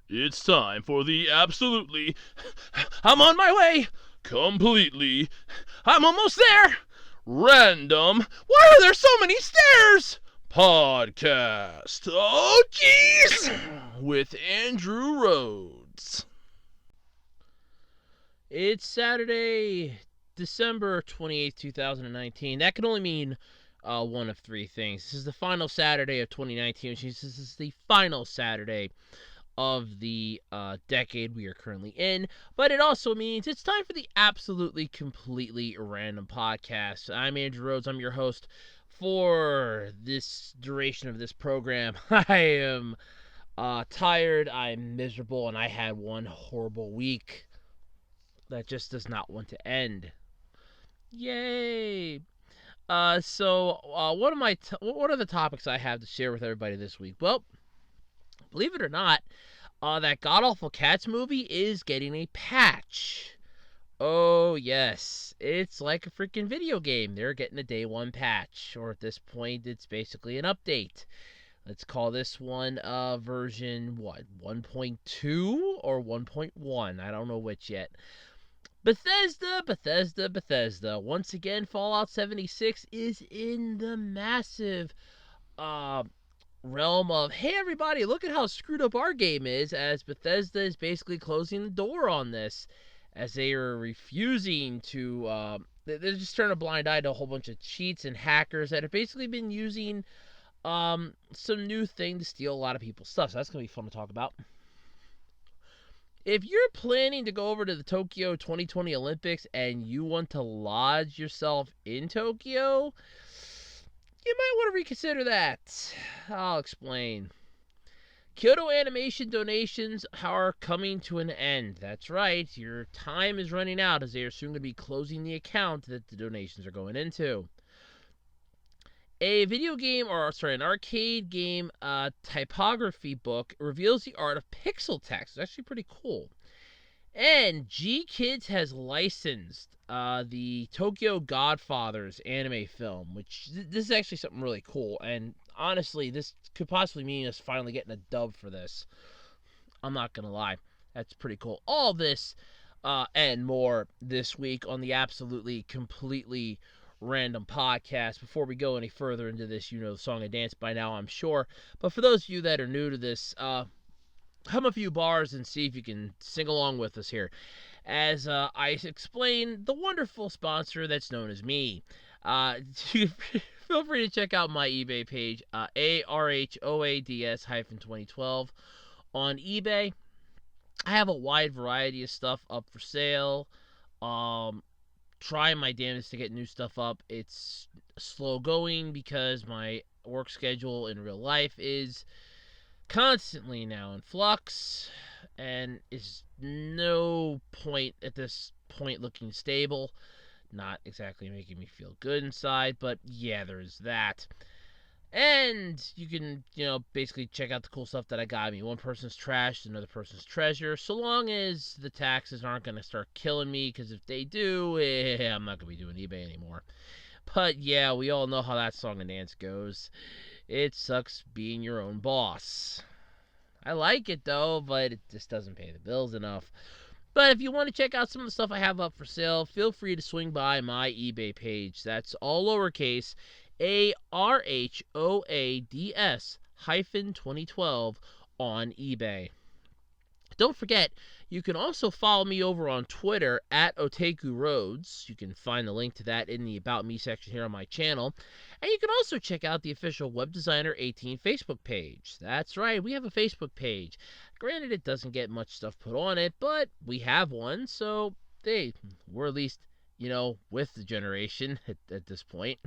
It's time for the absolutely. I'm on my way! Completely. I'm almost there! Random. Why are there so many stairs? Podcast. Oh, jeez! With Andrew Rhodes. It's Saturday, December 28th, 2019. That can only mean one of three things. This is the final Saturday of 2019, which means this is the final Saturday of the decade we are currently in, but it also means it's time for the absolutely completely random podcast. I'm Andrew Rhodes. I'm your host for this duration of this program. I am tired, I'm miserable, and I had one horrible week that just does not want to end. Yay! What are the topics I have to share with everybody this week? Well, believe it or not, that God-awful Cats movie is getting a patch. Oh, yes. It's like a freaking video game. They're getting a day one patch. Or at this point, it's basically an update. Let's call this one version, 1.2 or 1.1? I don't know which yet. Bethesda. Once again, Fallout 76 is in the massive realm of, hey everybody, look at how screwed up our game is, as Bethesda is basically closing the door on this, as they are refusing to, they're just turning a blind eye to a whole bunch of cheats and hackers that have basically been using some new thing to steal a lot of people's stuff. So that's going to be fun to talk about. If you're planning to go over to the Tokyo 2020 Olympics and you want to lodge yourself in Tokyo, you might want to reconsider that. I'll explain. Kyoto Animation donations are coming to an end. That's right, your time is running out as they are soon going to be closing the account that the donations are going into. An arcade game typography book reveals the art of pixel text. It's actually pretty cool. And G-Kids has licensed the Tokyo Godfathers anime film, which this is actually something really cool. And honestly, this could possibly mean us finally getting a dub for this. I'm not going to lie. That's pretty cool. All this and more this week on the absolutely, completely random podcast. Before we go any further into this, you know the song and dance by now, I'm sure. But for those of you that are new to this, hum a few bars and see if you can sing along with us here. As I explain the wonderful sponsor that's known as me. Feel free to check out my eBay page, ARHOADS-2012 on eBay. I have a wide variety of stuff up for sale. Trying my damnedest to get new stuff up. It's slow going because my work schedule in real life is constantly now in flux and is no point at this point looking stable. Not exactly making me feel good inside, but yeah, there's that. And you can, basically check out the cool stuff that I got. I mean, one person's trash, another person's treasure, so long as the taxes aren't going to start killing me, because if they do, I'm not going to be doing eBay anymore. But yeah, we all know how that song and dance goes. It sucks being your own boss. I like it though, but it just doesn't pay the bills enough. But if you want to check out some of the stuff I have up for sale, feel free to swing by my eBay page. That's all lowercase, ARHOADS-2012 on eBay. Don't forget, you can also follow me over on Twitter at Otaku Roads. You can find the link to that in the About Me section here on my channel. And you can also check out the official Web Designer 18 Facebook page. That's right, we have a Facebook page. Granted, it doesn't get much stuff put on it, but we have one, so hey, we're at least, with the generation at this point.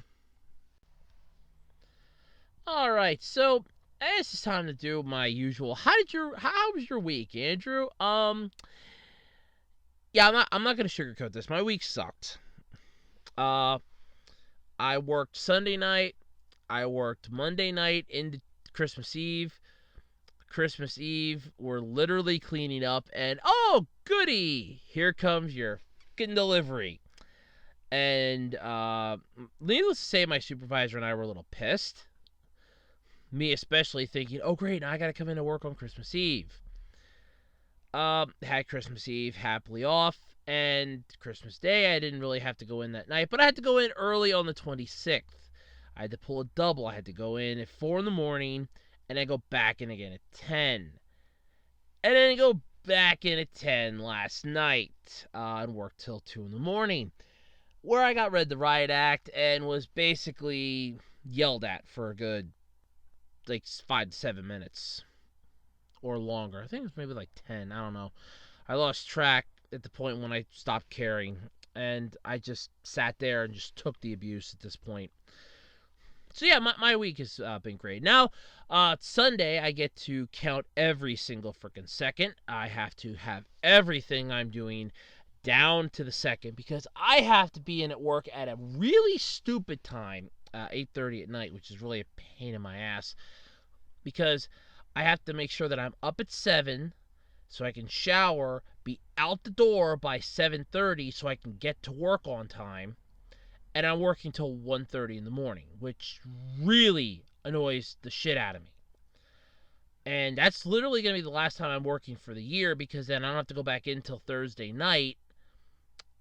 All right, so I guess it's time to do my usual. How was your week, Andrew? Yeah, I'm not gonna sugarcoat this. My week sucked. I worked Sunday night. I worked Monday night into Christmas Eve. Christmas Eve, we're literally cleaning up, and oh goody, here comes your fucking delivery. And needless to say, my supervisor and I were a little pissed. Me especially, thinking, oh great, now I gotta come into work on Christmas Eve. Had Christmas Eve happily off, and Christmas Day I didn't really have to go in that night, but I had to go in early on the 26th. I had to pull a double. I had to go in at 4 in the morning, and then go back in again at 10. And then go back in at 10 last night, and worked till 2 in the morning, where I got read the riot act and was basically yelled at for a good, like, 5 to 7 minutes. Or longer. I think it was maybe like 10. I don't know. I lost track at the point when I stopped caring. And I just sat there and just took the abuse at this point. So yeah, my week has been great. Now, Sunday, I get to count every single freaking second. I have to have everything I'm doing down to the second because I have to be in at work at a really stupid time, 8:30 at night, which is really a pain in my ass because I have to make sure that I'm up at 7 so I can shower, be out the door by 7:30 so I can get to work on time, and I'm working till 1:30 in the morning, which really annoys the shit out of me. And that's literally going to be the last time I'm working for the year because then I don't have to go back in until Thursday night,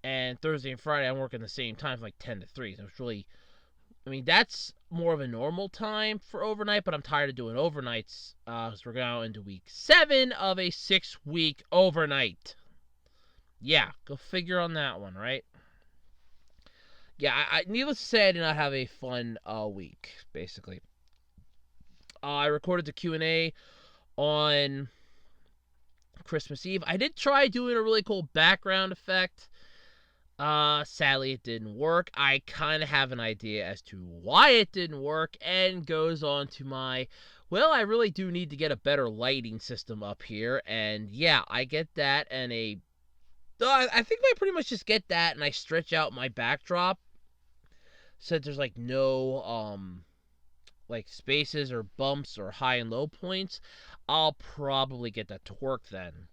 and Thursday and Friday I'm working the same time from like 10 to 3, so it's really... I mean, that's more of a normal time for overnight, but I'm tired of doing overnights because we're going into week 7 of a 6-week overnight. Yeah, go figure on that one, right? Yeah, needless to say, I did not have a fun week, basically. I recorded the Q&A on Christmas Eve. I did try doing a really cool background effect. Sadly, it didn't work. I kind of have an idea as to why it didn't work, and goes on to my, well, I really do need to get a better lighting system up here, and yeah, I get that, and I think I pretty much just get that, and I stretch out my backdrop, so that there's, like, no, like, spaces or bumps or high and low points. I'll probably get that to work then.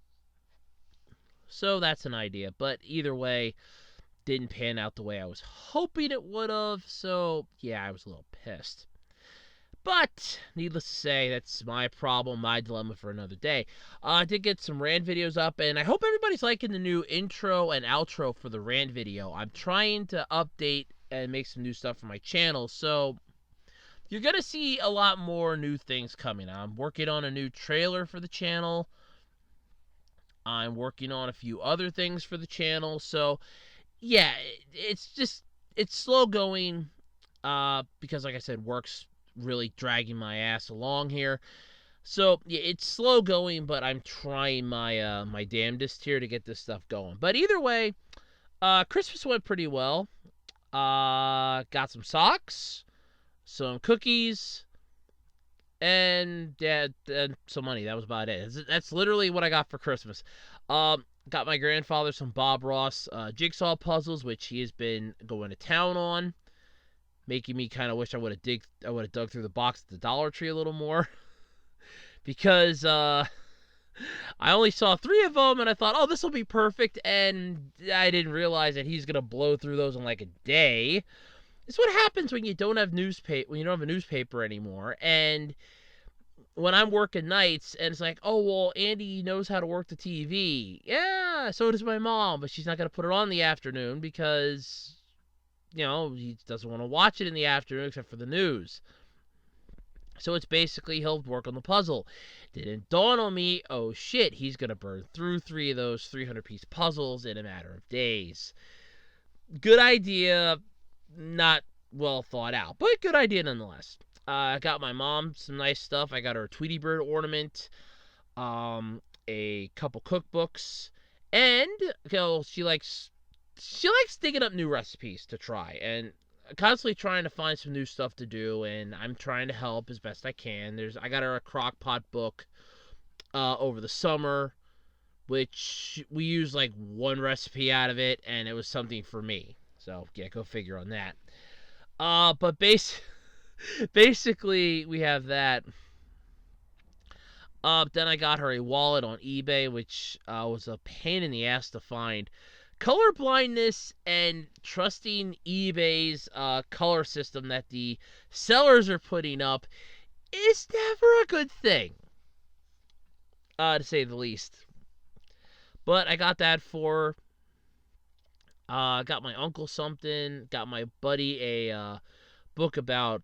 So that's an idea, but either way, didn't pan out the way I was hoping it would have, so yeah, I was a little pissed. But, needless to say, that's my problem, my dilemma for another day. I did get some rant videos up, and I hope everybody's liking the new intro and outro for the rant video. I'm trying to update and make some new stuff for my channel, so you're going to see a lot more new things coming. I'm working on a new trailer for the channel. I'm working on a few other things for the channel, so yeah, it's slow going, because like I said, work's really dragging my ass along here. So yeah, it's slow going, but I'm trying my my damnedest here to get this stuff going. But either way, Christmas went pretty well. Got some socks, some cookies, and yeah, and some money. That was about it. That's literally what I got for Christmas. Got my grandfather some Bob Ross jigsaw puzzles, which he has been going to town on, making me kind of wish I would have dug through the box at the Dollar Tree a little more, because I only saw 3 of them, and I thought, oh, this will be perfect, and I didn't realize that he's gonna blow through those in like a day. It's what happens when you don't have a newspaper anymore, and when I'm working nights, and it's like, oh, well, Andy knows how to work the TV. Yeah, so does my mom, but she's not going to put it on in the afternoon because, he doesn't want to watch it in the afternoon except for the news. So it's basically he'll work on the puzzle. Didn't dawn on me, oh shit, he's going to burn through 3 of those 300-piece puzzles in a matter of days. Good idea, not well thought out, but good idea nonetheless. I got my mom some nice stuff. I got her a Tweety Bird ornament, a couple cookbooks, and she likes digging up new recipes to try, and constantly trying to find some new stuff to do, and I'm trying to help as best I can. I got her a crock pot book over the summer, which we used like 1 recipe out of it, and it was something for me. So yeah, go figure on that. But basically, we have that. Then I got her a wallet on eBay, which was a pain in the ass to find. Color blindness and trusting eBay's color system that the sellers are putting up is never a good thing, to say the least. But I got that for got my uncle something, got my buddy a book about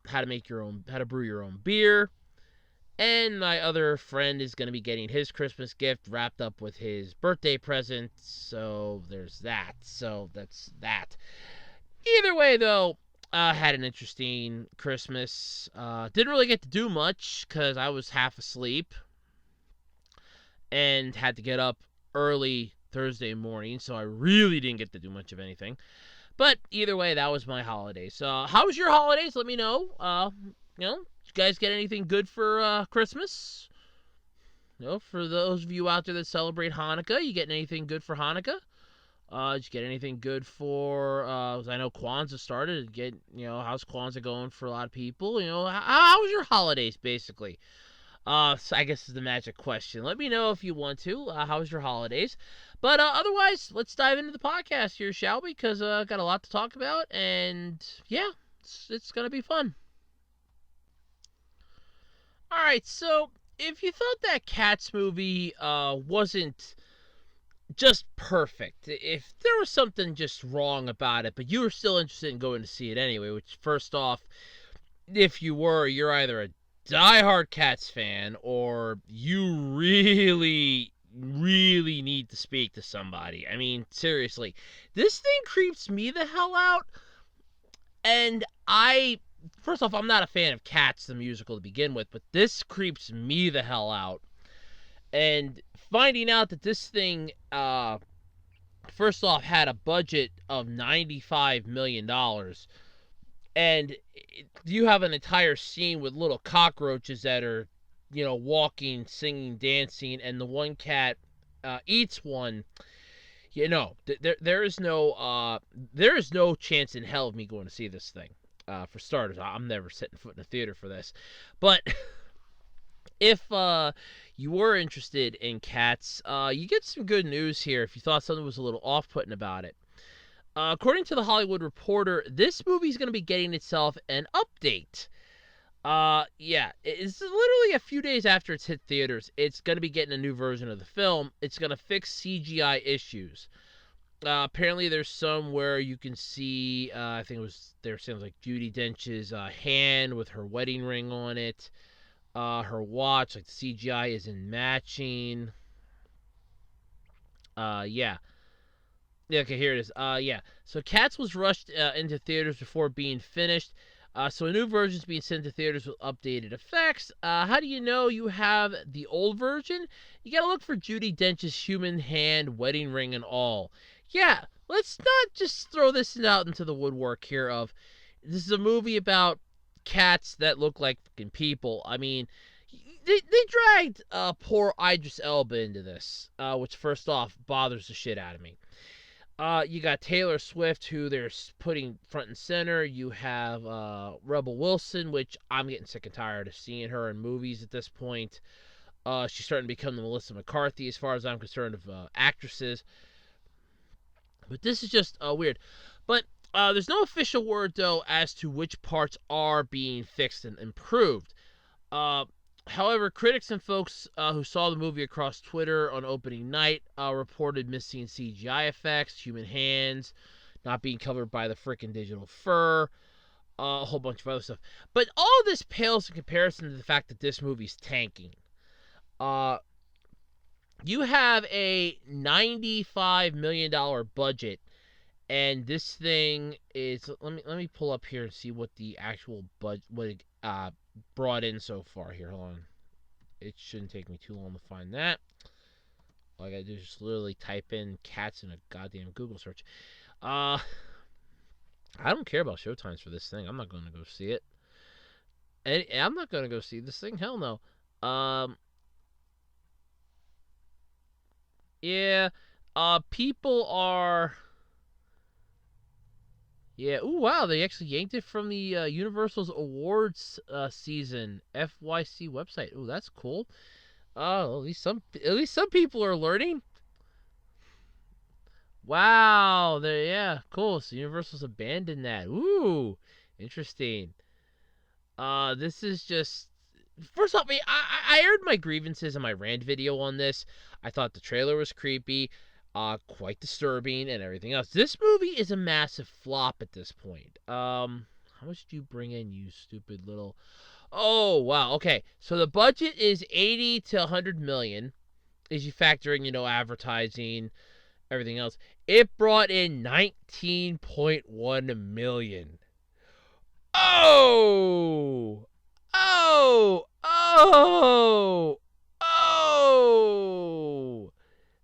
how to brew your own beer, and my other friend is going to be getting his Christmas gift wrapped up with his birthday present. So there's that. So that's that. Either way, though, had an interesting Christmas. Didn't really get to do much because I was half asleep and had to get up early Thursday morning, so I really didn't get to do much of anything. But either way, that was my holidays. How was your holidays? Let me know. Did you guys get anything good for Christmas? For those of you out there that celebrate Hanukkah, you getting anything good for Hanukkah? Did you get anything good for? I know Kwanzaa started. How's Kwanzaa going for a lot of people? How was your holidays, basically? So I guess is the magic question. Let me know if you want to. How was your holidays? But otherwise, let's dive into the podcast here, shall we? Because I've got a lot to talk about, and yeah, it's gonna be fun. All right, so if you thought that Cats movie wasn't just perfect, if there was something just wrong about it, but you were still interested in going to see it anyway, which first off, if you were, you're either a diehard Cats fan or you really, really need to speak to somebody. I mean, seriously, this thing creeps me the hell out. And first off, I'm not a fan of Cats, the musical, to begin with, but this creeps me the hell out. And finding out that this thing, first off, had a budget of $95 million, and you have an entire scene with little cockroaches that are, walking, singing, dancing, and the one cat eats one. There is no chance in hell of me going to see this thing. For starters, I'm never setting foot in a theater for this. But if you were interested in Cats, you get some good news here if you thought something was a little off-putting about it. According to the Hollywood Reporter, this movie is going to be getting itself an update. It's literally a few days after it's hit theaters. It's going to be getting a new version of the film. It's going to fix CGI issues. Apparently, there's some where you can see, I think sounds like Judi Dench's hand with her wedding ring on it. Her watch, like the CGI isn't matching. Yeah. Yeah, okay, here it is. So Cats was rushed into theaters before being finished. So a new version is being sent to theaters with updated effects. How do you know you have the old version? You gotta look for Judi Dench's human hand, wedding ring, and all. Yeah, let's not just throw this out into the woodwork here of, this is a movie about cats that look like fucking people. I mean, they dragged poor Idris Elba into this, which first off bothers the shit out of me. You got Taylor Swift, who they're putting front and center. You have Rebel Wilson, which I'm getting sick and tired of seeing her in movies at this point. She's starting to become the Melissa McCarthy, as far as I'm concerned, of actresses. But this is just weird. But there's no official word, though, as to which parts are being fixed and improved. However, critics and folks who saw the movie across Twitter on opening night reported missing CGI effects, human hands, not being covered by the frickin' digital fur, a whole bunch of other stuff. But all this pales in comparison to the fact that this movie's tanking. You have a $95 million budget, and this thing is, let me pull up here and see what the actual budget, what it brought in so far here. Hold on. It shouldn't take me too long to find that. All I gotta do is just literally type in Cats in a goddamn Google search. I don't care about showtimes for this thing. I'm not gonna go see it. And I'm not gonna go see this thing. Hell no. Yeah. People are. Yeah. Ooh, wow. They actually yanked it from the Universal's awards season FYC website. Ooh, that's cool. At least some people are learning. Wow. Yeah. Cool. So Universal's abandoned that. Ooh, interesting. This is just. first off, I aired my grievances in my rant video on this. I thought the trailer was creepy, quite disturbing, and everything else. This movie is a massive flop at this point. How much do you bring in, you stupid little? Oh wow, okay. So the budget is 80 to 100 million. Is you factoring, advertising, everything else. It brought in 19.1 million. Oh! Oh! Oh! Oh!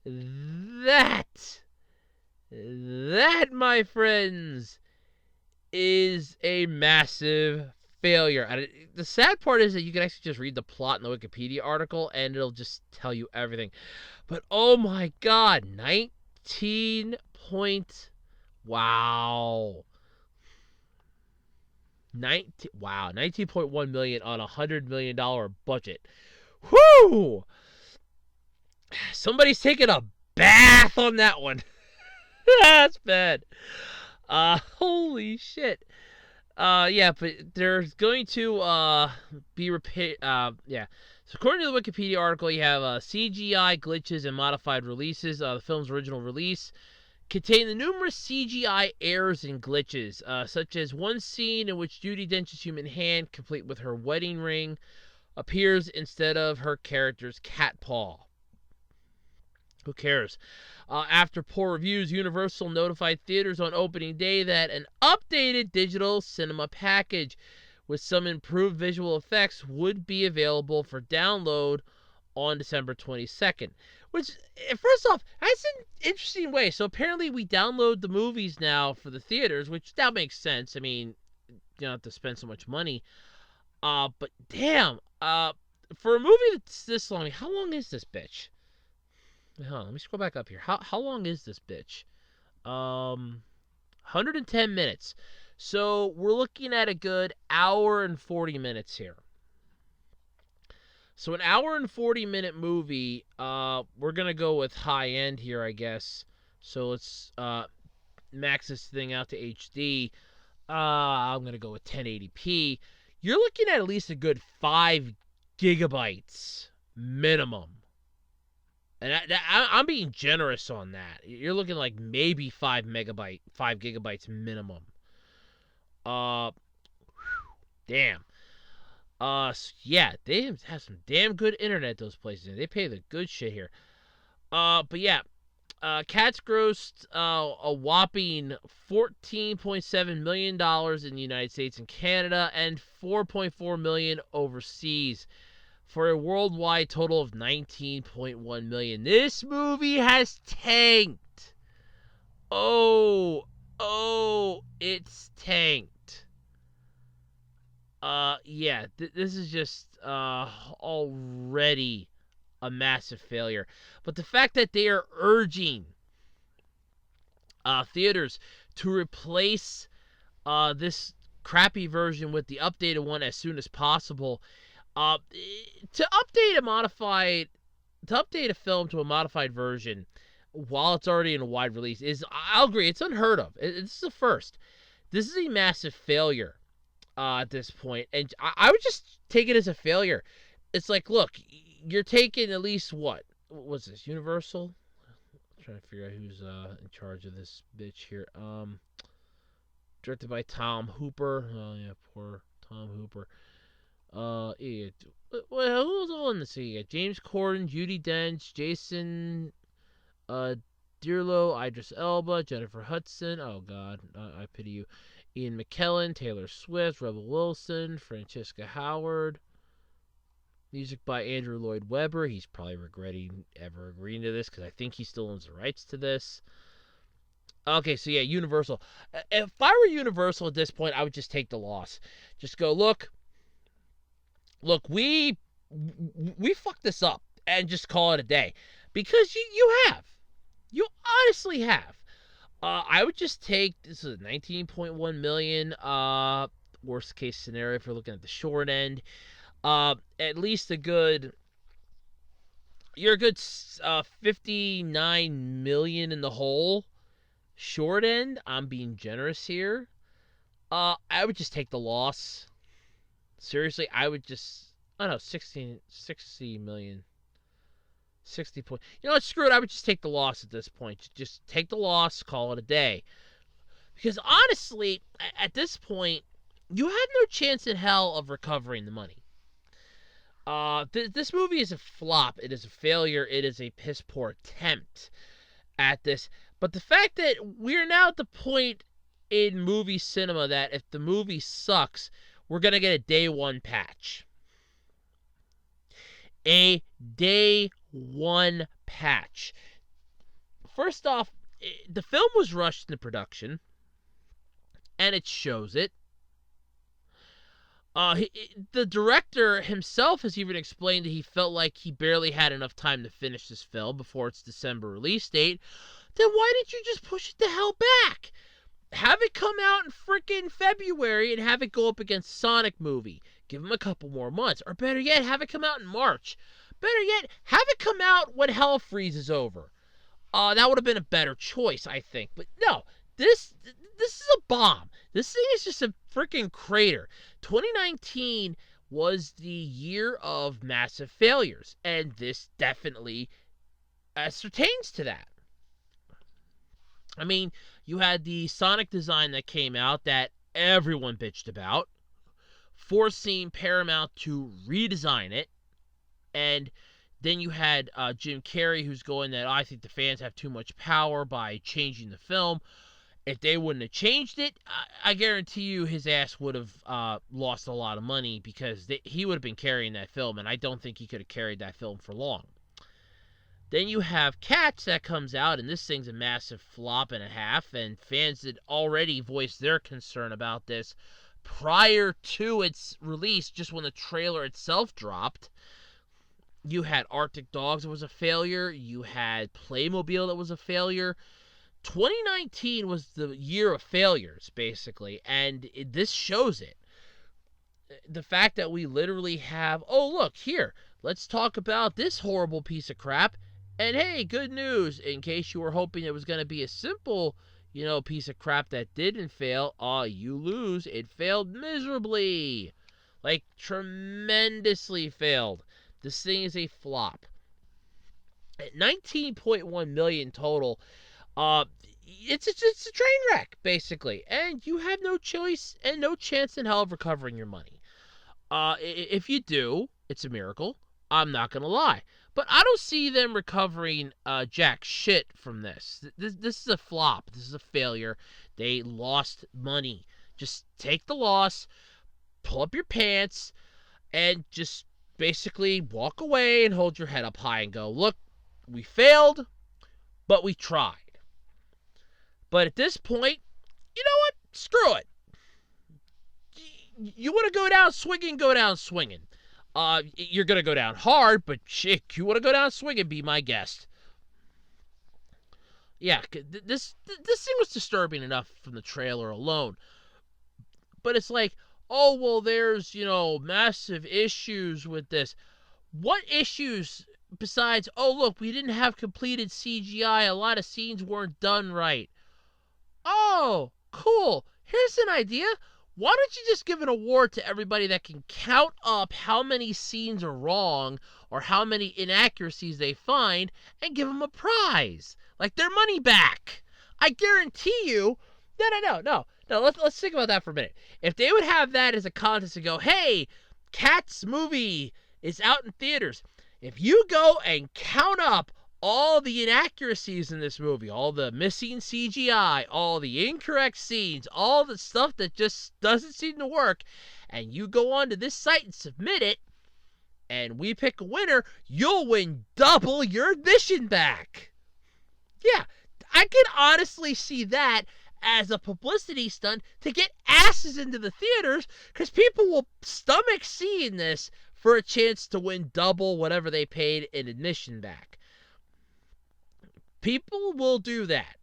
That, my friends, is a massive failure. And the sad part is that you can actually just read the plot in the Wikipedia article and it'll just tell you everything. But oh my god, 19 point. Wow. 19.1 million on $100 million budget. Whoo! Somebody's taking a bath on that one. That's bad. Holy shit. Yeah, but there's going to be yeah. So according to the Wikipedia article, you have CGI glitches and modified releases. The film's original release contained the numerous CGI errors and glitches, such as one scene in which Judi Dench's human hand, complete with her wedding ring, appears instead of her character's cat paw. Who cares? After poor reviews, Universal notified theaters on opening day that an updated digital cinema package with some improved visual effects would be available for download on December 22nd. Which, first off, that's an interesting way. So apparently we download the movies now for the theaters, which that makes sense. I mean, you don't have to spend so much money. But damn, for a movie that's this long, how long is this bitch? Hold on, let me scroll back up here. How long is this bitch? 110 minutes. So we're looking at a good hour and 40 minutes here. So an hour and 40-minute movie, we're going to go with high end here, I guess. So let's max this thing out to HD. I'm going to go with 1080p. You're looking at least a good 5 gigabytes minimum. And I'm being generous on that. You're looking like maybe 5 gigabytes minimum. Damn. Yeah, they have some damn good internet, those places. They pay the good shit here. But yeah, Cats grossed a whopping $14.7 million in the United States and Canada and $4.4 million overseas, for a worldwide total of $19.1 million. This movie has tanked. Oh, it's tanked. Yeah, this is just already a massive failure. But the fact that they are urging theaters to replace this crappy version with the updated one as soon as possible, to update a film to a modified version while it's already in a wide release I'll agree, it's unheard of. It's the first. This is a massive failure at this point, and I would just take it as a failure. It's like, look, you're taking at least what's this, Universal? I'm trying to figure out who's in charge of this bitch here. Directed by Tom Hooper. Oh yeah, poor Tom Hooper. Yeah. Well, who's all in this? You got James Corden, Judi Dench, Jason Derulo, Idris Elba, Jennifer Hudson. Oh God, I pity you. Ian McKellen, Taylor Swift, Rebel Wilson, Francesca Howard. Music by Andrew Lloyd Webber. He's probably regretting ever agreeing to this because I think he still owns the rights to this. Okay, so yeah, Universal. If I were Universal at this point, I would just take the loss. Just go, look, we fucked this up and just call it a day. Because you have. You honestly have. I would just take, this is 19.1 million, worst case scenario if you're looking at the short end. At least you're a good 59 million in the hole. Short end, I'm being generous here. I would just take the loss. Seriously, I would just Oh no, 60 million. 60 points. You know what? Screw it. I would just take the loss at this point. Just take the loss, call it a day. Because honestly, at this point, you had no chance in hell of recovering the money. This movie is a flop. It is a failure. It is a piss poor attempt at this. But the fact that we're now at the point in movie cinema that if the movie sucks, we're going to get a day one patch. A day one patch. First off, the film was rushed into production, and it shows it. The director himself has even explained that he felt like he barely had enough time to finish this film before its December release date. Then why didn't you just push it the hell back? Have it come out in freaking February and have it go up against Sonic movie. Give him a couple more months. Or better yet, have it come out in March. Better yet, have it come out when Hell freezes over. That would have been a better choice, I think. But no, this is a bomb. This thing is just a freaking crater. 2019 was the year of massive failures, and this definitely ascertains to that. I mean, you had the Sonic design that came out that everyone bitched about, forcing Paramount to redesign it, and then you had Jim Carrey who's going that I think the fans have too much power by changing the film. If they wouldn't have changed it, I guarantee you his ass would have lost a lot of money because he would have been carrying that film, and I don't think he could have carried that film for long. Then you have Cats that comes out, and this thing's a massive flop and a half, and fans had already voiced their concern about this prior to its release, just when the trailer itself dropped. You had Arctic Dogs that was a failure. You had Playmobil that was a failure. 2019 was the year of failures, basically, and this shows it. The fact that we literally have, oh, look, here, let's talk about this horrible piece of crap, and hey, good news, in case you were hoping it was going to be a simple, piece of crap that didn't fail, you lose. It failed miserably. Like, tremendously failed. This thing is a flop. At 19.1 million total, it's a train wreck, basically, and you have no choice and no chance in hell of recovering your money. If you do, it's a miracle. I'm not gonna lie, but I don't see them recovering jack shit from this. This is a flop. This is a failure. They lost money. Just take the loss, pull up your pants, and just basically walk away and hold your head up high and go, look, we failed, but we tried. But at this point, you know what? Screw it. You want to go down swinging, go down swinging. You're going to go down hard, but shit, you want to go down swinging, be my guest. Yeah, this thing was disturbing enough from the trailer alone. But it's like, oh, well, there's, massive issues with this. What issues besides, oh, look, we didn't have completed CGI. A lot of scenes weren't done right. Oh, cool. Here's an idea. Why don't you just give an award to everybody that can count up how many scenes are wrong or how many inaccuracies they find and give them a prize? Like their money back. I guarantee you. No. Let's think about that for a minute. If they would have that as a contest and go, hey, Cats movie is out in theaters. If you go and count up all the inaccuracies in this movie, all the missing CGI, all the incorrect scenes, all the stuff that just doesn't seem to work, and you go onto this site and submit it, and we pick a winner, you'll win double your admission back. Yeah, I can honestly see that as a publicity stunt to get asses into the theaters, because people will stomach seeing this for a chance to win double whatever they paid in admission back. People will do that.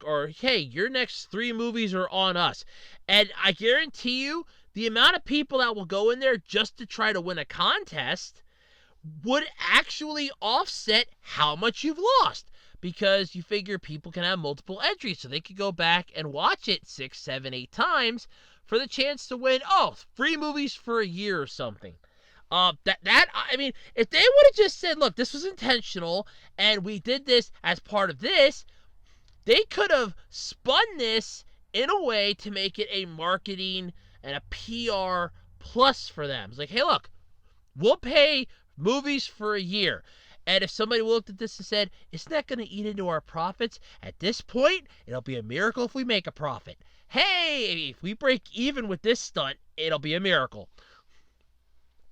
Or, hey, your next 3 movies are on us. And I guarantee you, the amount of people that will go in there just to try to win a contest would actually offset how much you've lost. Because you figure people can have multiple entries, so they could go back and watch it 6, 7, 8 times for the chance to win, 3 movies for a year or something. I mean, if they would have just said, look, this was intentional, and we did this as part of this, they could have spun this in a way to make it a marketing and a PR plus for them. It's like, hey, look, we'll pay movies for a year. And if somebody looked at this and said, isn't that going to eat into our profits? At this point, it'll be a miracle if we make a profit. Hey, if we break even with this stunt, it'll be a miracle.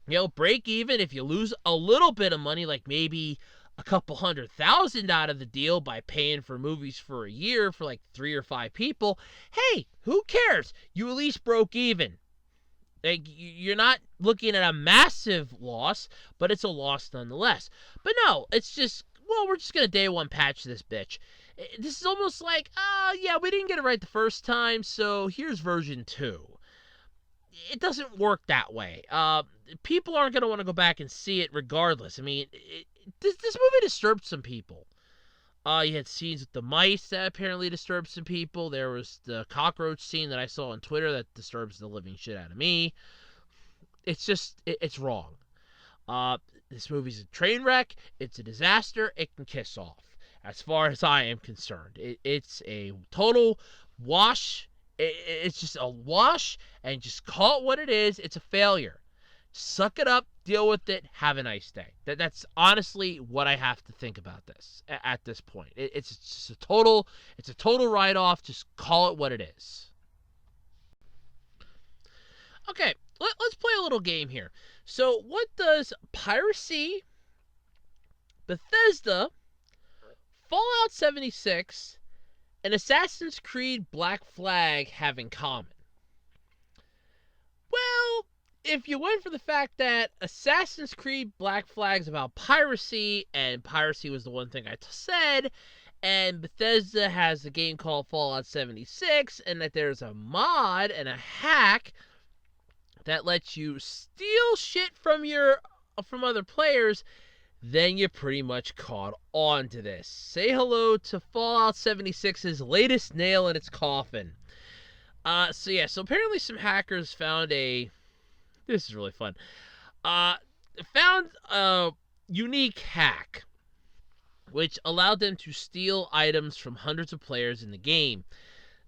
You know, break even if you lose a little bit of money, like maybe a couple $100,000 out of the deal by paying for movies for a year for like 3 or 5 people. Hey, who cares? You at least broke even. Like, you're not looking at a massive loss, but it's a loss nonetheless. But no, it's just, well, we're just going to day one patch this bitch. This is almost like, yeah, we didn't get it right the first time, so here's version 2. It doesn't work that way. People aren't going to want to go back and see it regardless. I mean, this movie disturbed some people. You had scenes with the mice that apparently disturbed some people. There was the cockroach scene that I saw on Twitter that disturbs the living shit out of me. It's just, it's wrong. This movie's a train wreck. It's a disaster. It can kiss off, as far as I am concerned. It's a total wash. It's just a wash, and just call it what it is. It's a failure. Suck it up, deal with it, have a nice day. That's honestly what I have to think about this at this point. It's just a total write-off. Just call it what it is. Okay, let's play a little game here. So what does piracy, Bethesda, Fallout 76, and Assassin's Creed Black Flag have in common? Well, if you went for the fact that Assassin's Creed Black Flag is about piracy, and piracy was the one thing I said, and Bethesda has a game called Fallout 76, and that there's a mod and a hack that lets you steal shit from other players, then you pretty much caught on to this. Say hello to Fallout 76's latest nail in its coffin. So apparently some hackers found this is really fun. Found a unique hack which allowed them to steal items from hundreds of players in the game.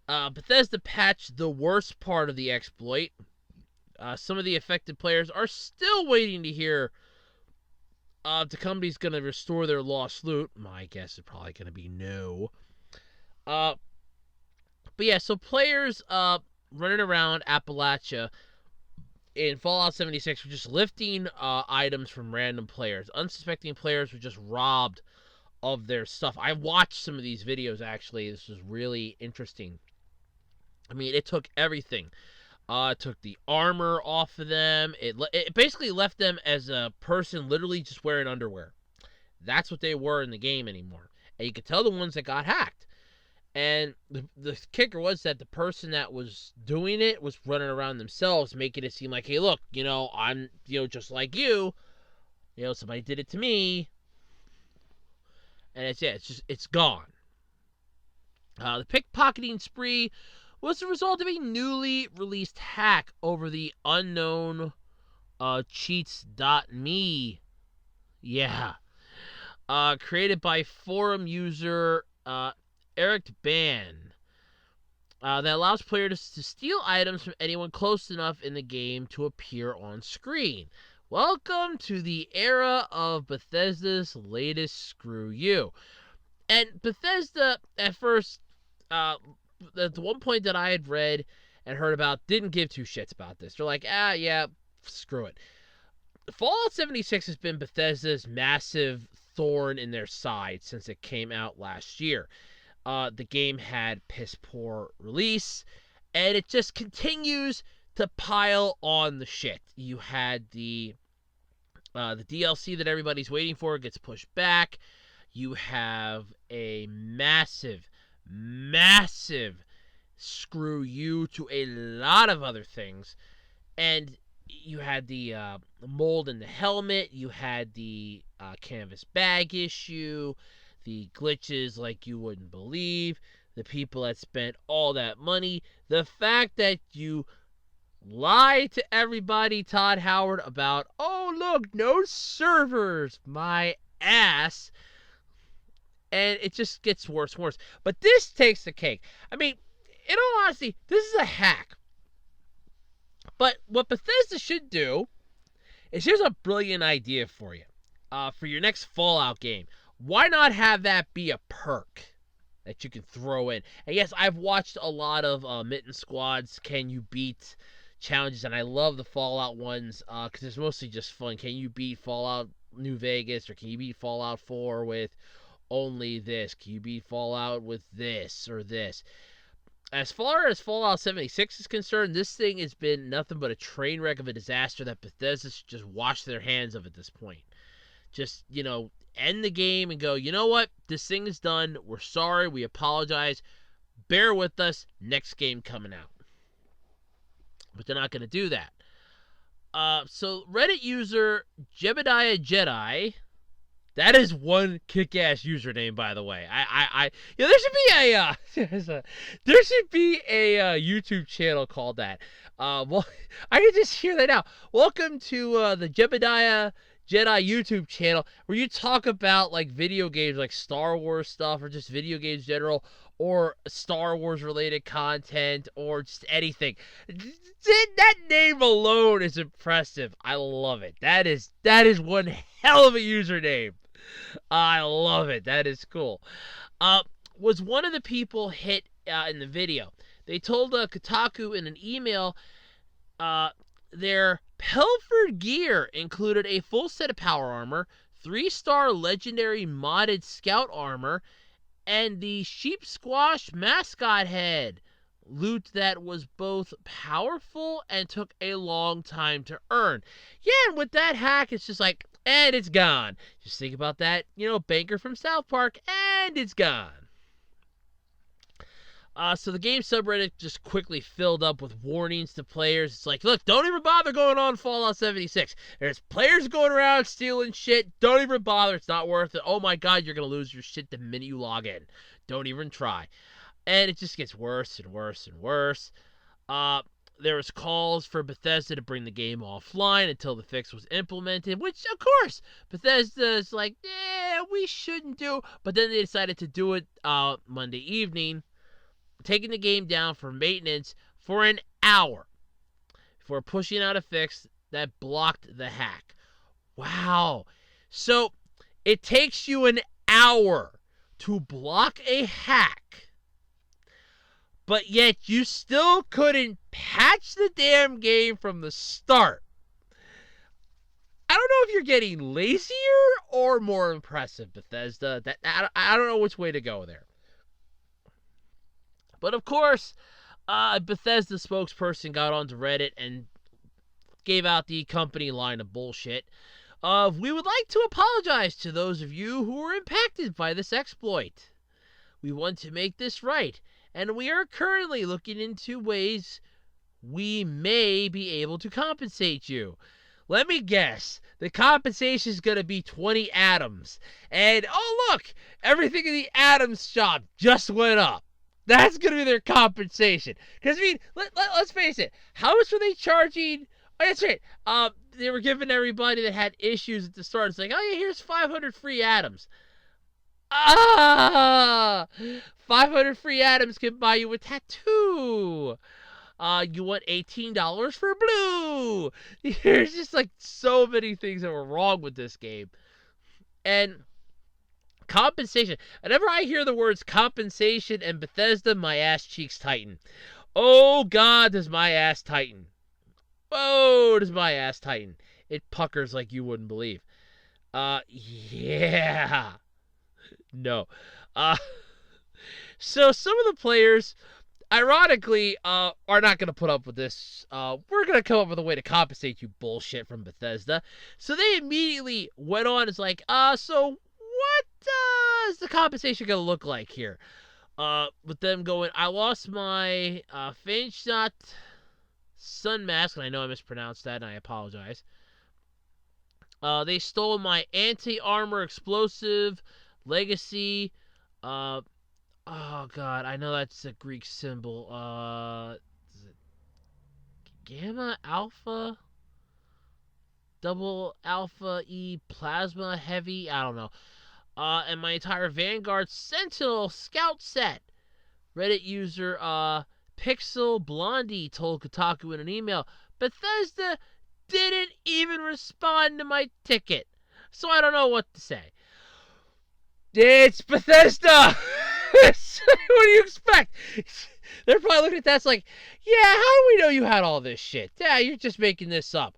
Bethesda patched the worst part of the exploit. Some of the affected players are still waiting to hear if the company's going to restore their lost loot. My guess is probably going to be no. But yeah, so players running around Appalachia in Fallout 76 were just lifting items from random players. Unsuspecting players were just robbed of their stuff. I watched some of these videos, actually. This was really interesting. I mean, it took everything. It took the armor off of them. It basically left them as a person literally just wearing underwear. That's what they were in the game anymore. And you could tell the ones that got hacked. And the kicker was that the person that was doing it was running around themselves, making it seem like, hey, look, I'm, just like you. Somebody did it to me. And it's gone. The pickpocketing spree was the result of a newly released hack over the unknown cheats.me. Yeah. Created by forum user Eric Ban. That allows players to steal items from anyone close enough in the game to appear on screen. Welcome to the era of Bethesda's latest screw you. And Bethesda, at first, the one point that I had read and heard about, didn't give two shits about this. They're like, yeah, screw it. Fallout 76 has been Bethesda's massive thorn in their side since it came out last year. The game had piss poor release, and it just continues to pile on the shit. You had the DLC that everybody's waiting for gets pushed back. You have a massive screw you to a lot of other things. And you had the mold in the helmet. You had the canvas bag issue. The glitches like you wouldn't believe. The people that spent all that money. The fact that you lie to everybody, Todd Howard, about, oh, look, no servers, my ass. And it just gets worse and worse. But this takes the cake. I mean, in all honesty, this is a hack. But what Bethesda should do is, here's a brilliant idea for you. For your next Fallout game, why not have that be a perk that you can throw in? And yes, I've watched a lot of Mitten Squad's Can You Beat challenges, and I love the Fallout ones because it's mostly just fun. Can you beat Fallout New Vegas, or can you beat Fallout 4 with only this? Can you beat Fallout with this or this? As far as Fallout 76 is concerned, this thing has been nothing but a train wreck of a disaster that Bethesda should just wash their hands of at this point. Just, end the game and go, you know what? This thing is done. We're sorry. We apologize. Bear with us. Next game coming out. But they're not going to do that. So Reddit user Jebediah Jedi, that is one kick-ass username, by the way. There should be a YouTube channel called that. Well, I can just hear that now. Welcome to the Jebediah Jedi YouTube channel, where you talk about like video games, like Star Wars stuff, or just video games in general, or Star Wars related content, or just anything. That name alone is impressive. I love it. That is one hell of a username. I love it. That is cool. Was one of the people hit in the video? They told Kotaku in an email their Pelford gear included a full set of power armor, 3-star legendary modded scout armor, and the sheep squash mascot head. Loot that was both powerful and took a long time to earn. Yeah, and with that hack, it's just like, and it's gone. Just think about that, banker from South Park, and it's gone. So the game subreddit just quickly filled up with warnings to players. It's like, look, don't even bother going on Fallout 76. There's players going around stealing shit. Don't even bother. It's not worth it. Oh my god, you're going to lose your shit the minute you log in. Don't even try. And it just gets worse and worse and worse. There was calls for Bethesda to bring the game offline until the fix was implemented, which, of course, Bethesda's like, we shouldn't do. But then they decided to do it Monday evening, taking the game down for maintenance for an hour before pushing out a fix that blocked the hack. Wow. So it takes you an hour to block a hack, but yet you still couldn't patch the damn game from the start. I don't know if you're getting lazier or more impressive, Bethesda. I don't know which way to go there. But of course, Bethesda spokesperson got onto Reddit and gave out the company line of bullshit of, we would like to apologize to those of you who were impacted by this exploit. We want to make this right, and we are currently looking into ways we may be able to compensate you. Let me guess, the compensation is going to be 20 atoms. And, oh look, everything in the atoms shop just went up. That's going to be their compensation. Because, I mean, let's face it. How much were they charging? Oh, that's right. They were giving everybody that had issues at the start. It's like, oh, yeah, here's 500 free atoms. 500 free atoms can buy you a tattoo. You want $18 for blue. There's just, like, so many things that were wrong with this game. And compensation. Whenever I hear the words compensation and Bethesda, my ass cheeks tighten. Oh, God, does my ass tighten. Oh, does my ass tighten. It puckers like you wouldn't believe. Yeah. No. So some of the players, ironically, are not going to put up with this. We're going to come up with a way to compensate you bullshit from Bethesda. So they immediately went on. It's like, so what is the compensation going to look like here? With them going, I lost my Fangeshot Sun Mask, and I know I mispronounced that, and I apologize. They stole my anti-armor explosive legacy. Oh god, I know that's a Greek symbol. Gamma, Alpha, Double Alpha E, Plasma, Heavy, I don't know. And my entire Vanguard Sentinel Scout set. Reddit user Pixel Blondie told Kotaku in an email, Bethesda didn't even respond to my ticket. So I don't know what to say. It's Bethesda! What do you expect? They're probably looking at that like, yeah, how do we know you had all this shit? Yeah, you're just making this up.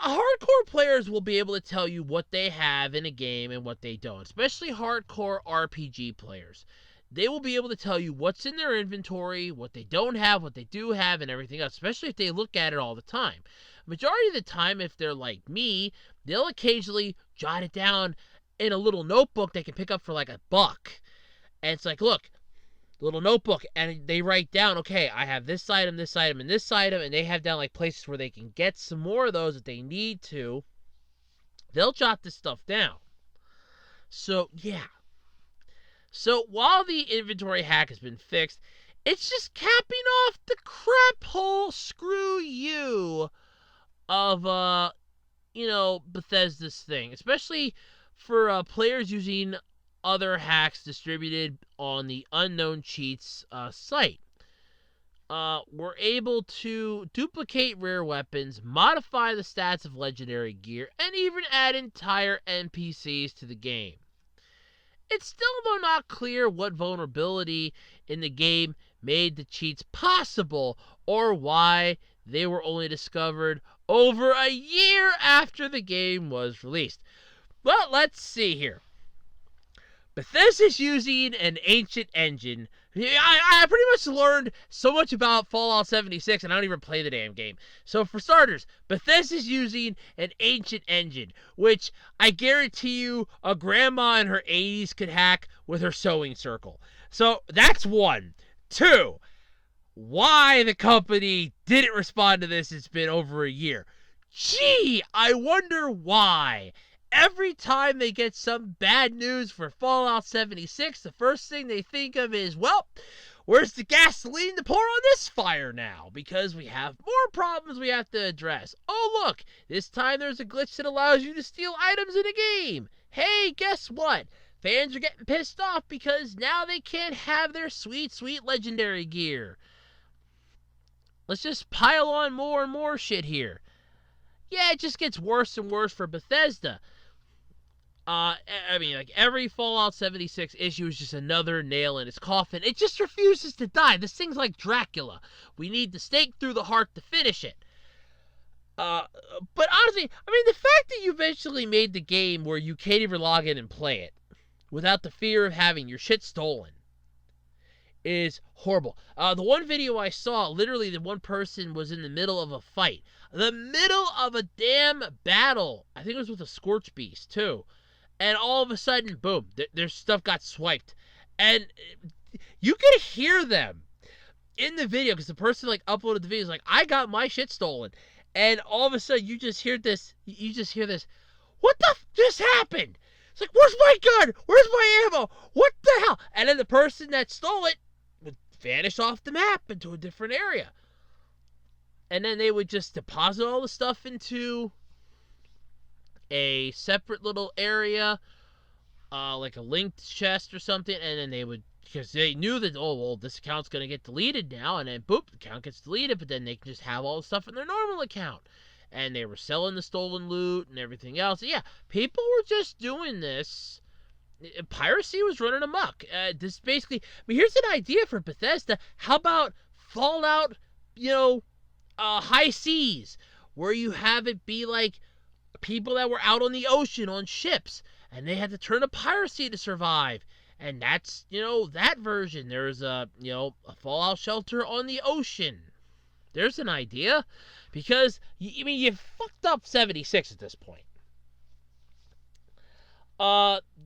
Hardcore players will be able to tell you what they have in a game and what they don't, especially hardcore RPG players. They will be able to tell you what's in their inventory, what they don't have, what they do have, and everything else, especially if they look at it all the time. Majority of the time, if they're like me, they'll occasionally jot it down in a little notebook they can pick up for like $1. And it's like, look, little notebook, and they write down, okay, I have this item, and this item, and they have down like places where they can get some more of those if they need to. They'll jot this stuff down. So, yeah. So, while the inventory hack has been fixed, it's just capping off the crap hole screw you of, Bethesda's thing. Especially for players using other hacks distributed on the Unknown Cheats site. We're able to duplicate rare weapons, modify the stats of legendary gear, and even add entire NPCs to the game. It's still, though, not clear what vulnerability in the game made the cheats possible or why they were only discovered over a year after the game was released. Well, let's see here. Bethesda's using an ancient engine. I pretty much learned so much about Fallout 76, and I don't even play the damn game. So for starters, Bethesda's using an ancient engine, which I guarantee you a grandma in her 80s could hack with her sewing circle. So that's one. Two, why the company didn't respond to this, it's been over a year. Gee, I wonder why. Every time they get some bad news for Fallout 76, the first thing they think of is, well, where's the gasoline to pour on this fire now? Because we have more problems we have to address. Oh, look, this time there's a glitch that allows you to steal items in a game. Hey, guess what? Fans are getting pissed off because now they can't have their sweet, sweet legendary gear. Let's just pile on more and more shit here. Yeah, it just gets worse and worse for Bethesda. Every Fallout 76 issue is just another nail in its coffin. It just refuses to die. This thing's like Dracula. We need the stake through the heart to finish it. But honestly, the fact that you eventually made the game where you can't even log in and play it without the fear of having your shit stolen is horrible. The one video I saw, literally the one person was in the middle of a fight. The middle of a damn battle. I think it was with a Scorch Beast, too. And all of a sudden, boom, their stuff got swiped. And you could hear them in the video, because the person, uploaded the video, like, I got my shit stolen. And all of a sudden, you just hear this, what the f just happened? It's like, where's my gun? Where's my ammo? What the hell? And then the person that stole it would vanish off the map into a different area. And then they would just deposit all the stuff into a separate little area, like a linked chest or something, and then they would, because they knew that, oh, well, this account's going to get deleted now, and then, boop, the account gets deleted, but then they can just have all the stuff in their normal account. And they were selling the stolen loot and everything else. Yeah, people were just doing this. Piracy was running amok. This basically, here's an idea for Bethesda. How about Fallout, High Seas, where you have it be like people that were out on the ocean on ships, and they had to turn to piracy to survive. And that's, that version. There's a Fallout shelter on the ocean. There's an idea. Because, you fucked up 76 at this point.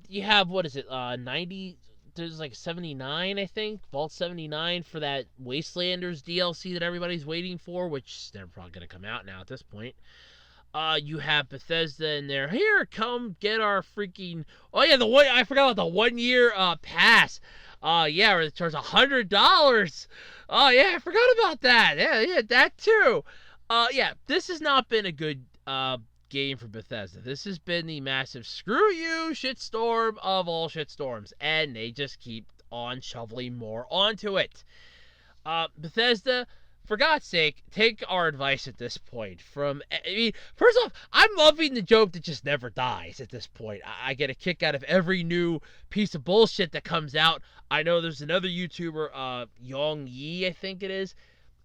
You have, 90, there's 79, I think, Vault 79 for that Wastelanders DLC that everybody's waiting for, which is never probably going to come out now at this point. You have Bethesda in there. Here, come get our freaking, oh yeah, I forgot about the 1 year, pass. Yeah, or they charge $100. Oh, yeah, I forgot about that. Yeah, that too. Yeah, this has not been a good game for Bethesda. This has been the massive screw you shitstorm of all shitstorms, and they just keep on shoveling more onto it. Bethesda, for God's sake, take our advice at this point. First off, I'm loving the joke that just never dies at this point. I get a kick out of every new piece of bullshit that comes out. I know there's another YouTuber, Yong Yi, I think it is.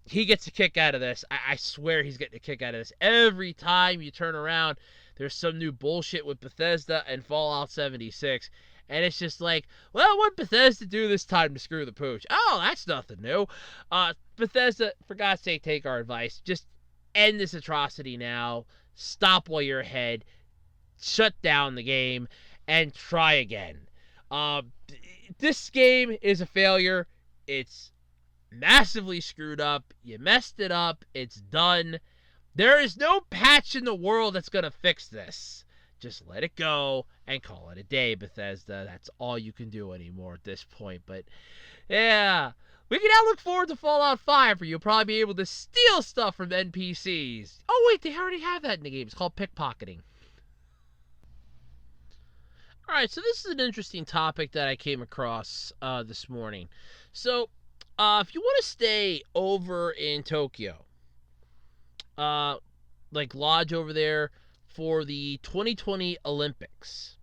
He gets a kick out of this. I swear he's getting a kick out of this. Every time you turn around, there's some new bullshit with Bethesda and Fallout 76. And it's just like, well, what Bethesda do this time to screw the pooch? Oh, that's nothing new. Bethesda, for God's sake, take our advice. Just end this atrocity now. Stop while you're ahead. Shut down the game and try again. This game is a failure. It's massively screwed up. You messed it up. It's done. There is no patch in the world that's going to fix this. Just let it go and call it a day, Bethesda. That's all you can do anymore at this point. But, yeah. We can now look forward to Fallout 5, where you'll probably be able to steal stuff from NPCs. Oh, wait, they already have that in the game. It's called pickpocketing. Alright, so this is an interesting topic that I came across this morning. So, if you want to stay over in Tokyo, lodge over there for the 2020 Olympics,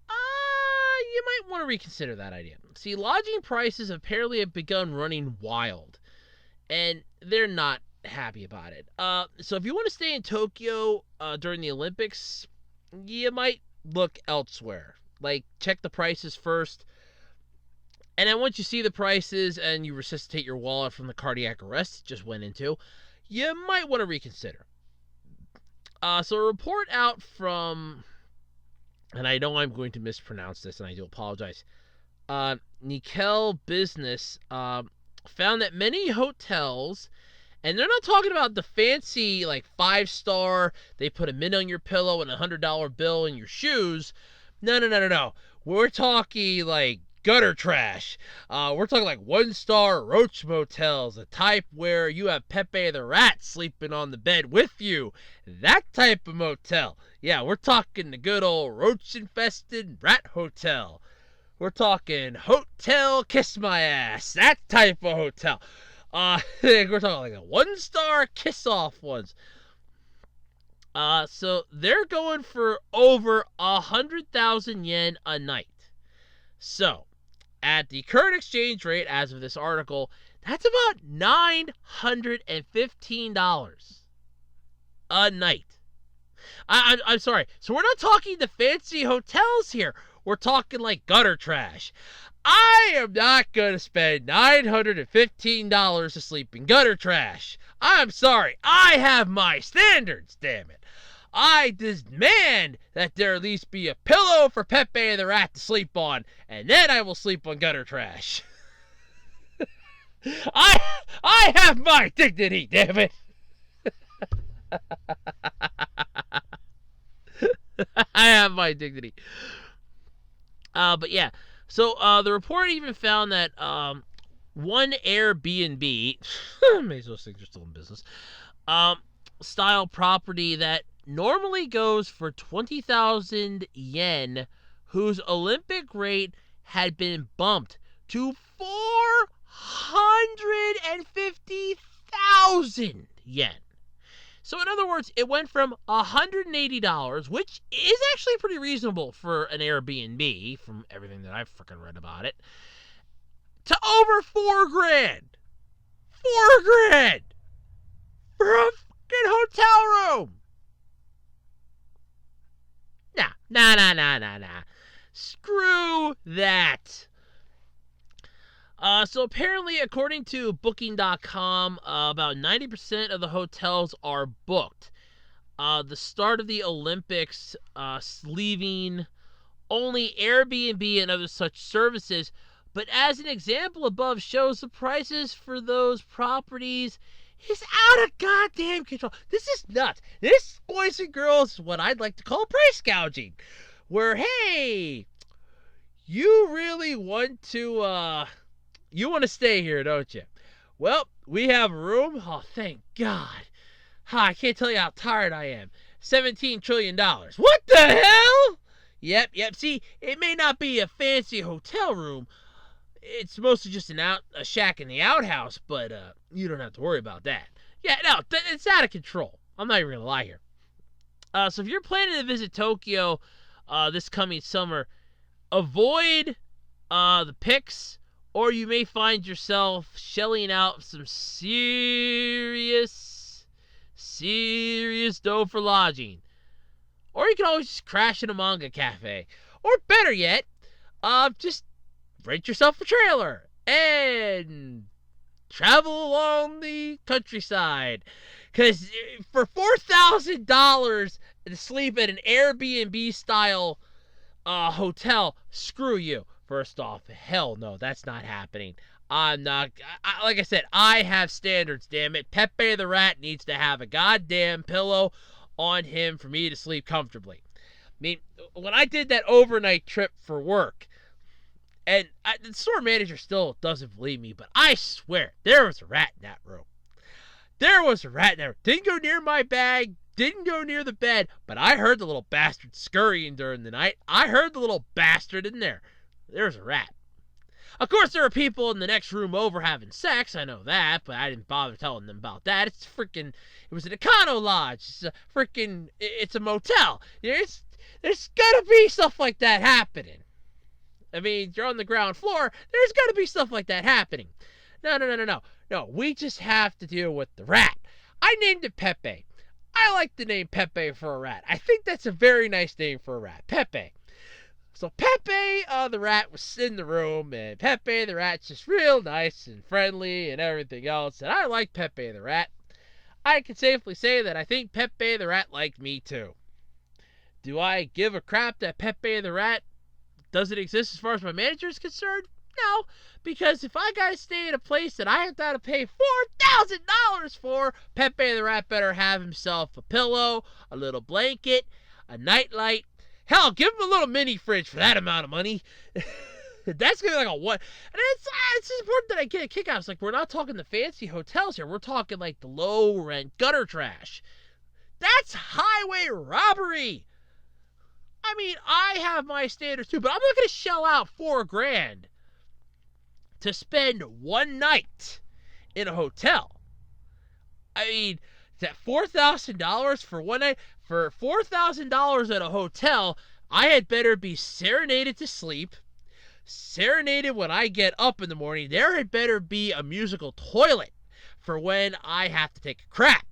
you might want to reconsider that idea. See, lodging prices apparently have begun running wild, and they're not happy about it. So if you want to stay in Tokyo during the Olympics, you might look elsewhere. Check the prices first. And then once you see the prices and you resuscitate your wallet from the cardiac arrest it just went into, you might want to reconsider. So a report out from, and I know I'm going to mispronounce this, and I do apologize, Nickel Business found that many hotels, and they're not talking about the fancy, 5-star, they put a mint on your pillow and $100 bill in your shoes. No. We're talking, gutter trash. We're talking 1-star roach motels, the type where you have Pepe the Rat sleeping on the bed with you. That type of motel. Yeah, we're talking the good old roach-infested rat hotel. We're talking Hotel Kiss My Ass. That type of hotel. We're talking a 1-star kiss-off ones. So they're going for over 100,000 yen a night. So, at the current exchange rate, as of this article, that's about $915 a night. I'm sorry. So we're not talking the fancy hotels here. We're talking gutter trash. I am not going to spend $915 to sleep in gutter trash. I'm sorry. I have my standards, damn it. I demand that there at least be a pillow for Pepe the Rat to sleep on, and then I will sleep on gutter trash. I have my dignity, damn it. I have my dignity. But yeah, so the report even found that one Airbnb, may as well think they're still in business, style property that normally goes for 20,000 yen, whose Olympic rate had been bumped to 450,000 yen. So in other words, it went from $180, which is actually pretty reasonable for an Airbnb, from everything that I've freaking read about it, to over $4,000. $4,000 for a fucking hotel room. Nah. Screw that. So apparently, according to Booking.com, about 90% of the hotels are booked. The start of the Olympics, leaving only Airbnb and other such services. But as an example above shows, the prices for those properties is out of goddamn control. This is nuts. This, boys and girls, is what I'd like to call price gouging. Where, hey, You really want to, you want to stay here, don't you? Well, we have a room. Oh, thank God. I can't tell you how tired I am. $17 trillion. What the hell? Yep. See, it may not be a fancy hotel room. It's mostly just a shack in the outhouse, but you don't have to worry about that. Yeah, no, it's out of control. I'm not even gonna lie here. So if you're planning to visit Tokyo this coming summer, avoid the pics, or you may find yourself shelling out some serious dough for lodging. Or you can always just crash in a manga cafe. Or better yet, just rent yourself a trailer and travel along the countryside. Because for $4,000 to sleep at an Airbnb style hotel, screw you. First off, hell no, that's not happening. I'm not, like I said, I have standards, damn it. Pepe the Rat needs to have a goddamn pillow on him for me to sleep comfortably. I mean, when I did that overnight trip for work, and the store manager still doesn't believe me, but I swear, there was a rat in that room. There was a rat in there. Didn't go near my bag, didn't go near the bed, but I heard the little bastard scurrying during the night. I heard the little bastard in there. There's a rat. Of course, there are people in the next room over having sex. I know that, but I didn't bother telling them about that. It was an Econo Lodge. It's a motel. There's gotta be stuff like that happening. I mean, you're on the ground floor. There's gotta be stuff like that happening. No. We just have to deal with the rat. I named it Pepe. I like the name Pepe for a rat. I think that's a very nice name for a rat. Pepe. So Pepe the rat was in the room, and Pepe the rat's just real nice and friendly and everything else, and I like Pepe the rat. I can safely say that I think Pepe the rat liked me too. Do I give a crap that Pepe the rat doesn't exist as far as my manager is concerned? No, because if I gotta stay in a place that I have got to pay $4,000 for, Pepe the rat better have himself a pillow, a little blanket, a nightlight. Hell, give him a little mini fridge for that amount of money. That's gonna be like a what? And it's important that I get a kick out. It's like, we're not talking the fancy hotels here. We're talking like the low rent gutter trash. That's highway robbery. I mean, I have my standards too, but I'm not gonna shell out $4,000 to spend one night in a hotel. I mean, is that $4,000 for one night? For $4,000 at a hotel, I had better be serenaded to sleep, serenaded when I get up in the morning. There had better be a musical toilet for when I have to take a crap.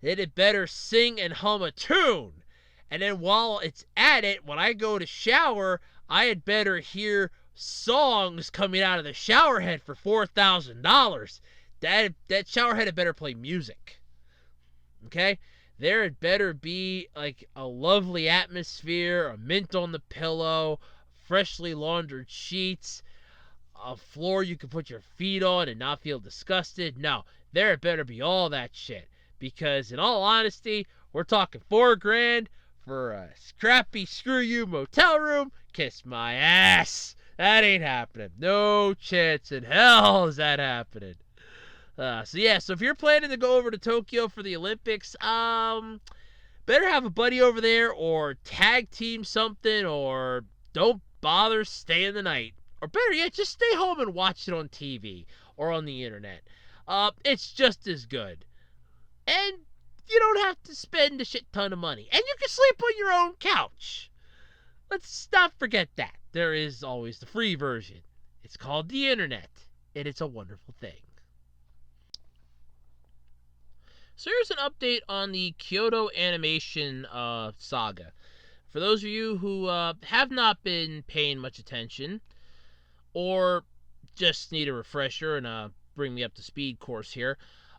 It had better sing and hum a tune. And then while it's at it, when I go to shower, I had better hear songs coming out of the shower head for $4,000. That shower head had better play music. Okay? There had better be like a lovely atmosphere, a mint on the pillow, freshly laundered sheets, a floor you can put your feet on and not feel disgusted. No, there had better be all that shit. Because in all honesty, we're talking $4,000 for a scrappy screw you motel room. Kiss my ass. That ain't happening. No chance in hell is that happening. So if you're planning to go over to Tokyo for the Olympics, better have a buddy over there, or tag team something, or don't bother staying the night. Or better yet, just stay home and watch it on TV or on the internet. It's just as good. And you don't have to spend a shit ton of money. And you can sleep on your own couch. Let's not forget that. There is always the free version. It's called the internet, and it's a wonderful thing. So here's an update on the Kyoto Animation saga. For those of you who have not been paying much attention, or just need a refresher and bring me up to speed course here,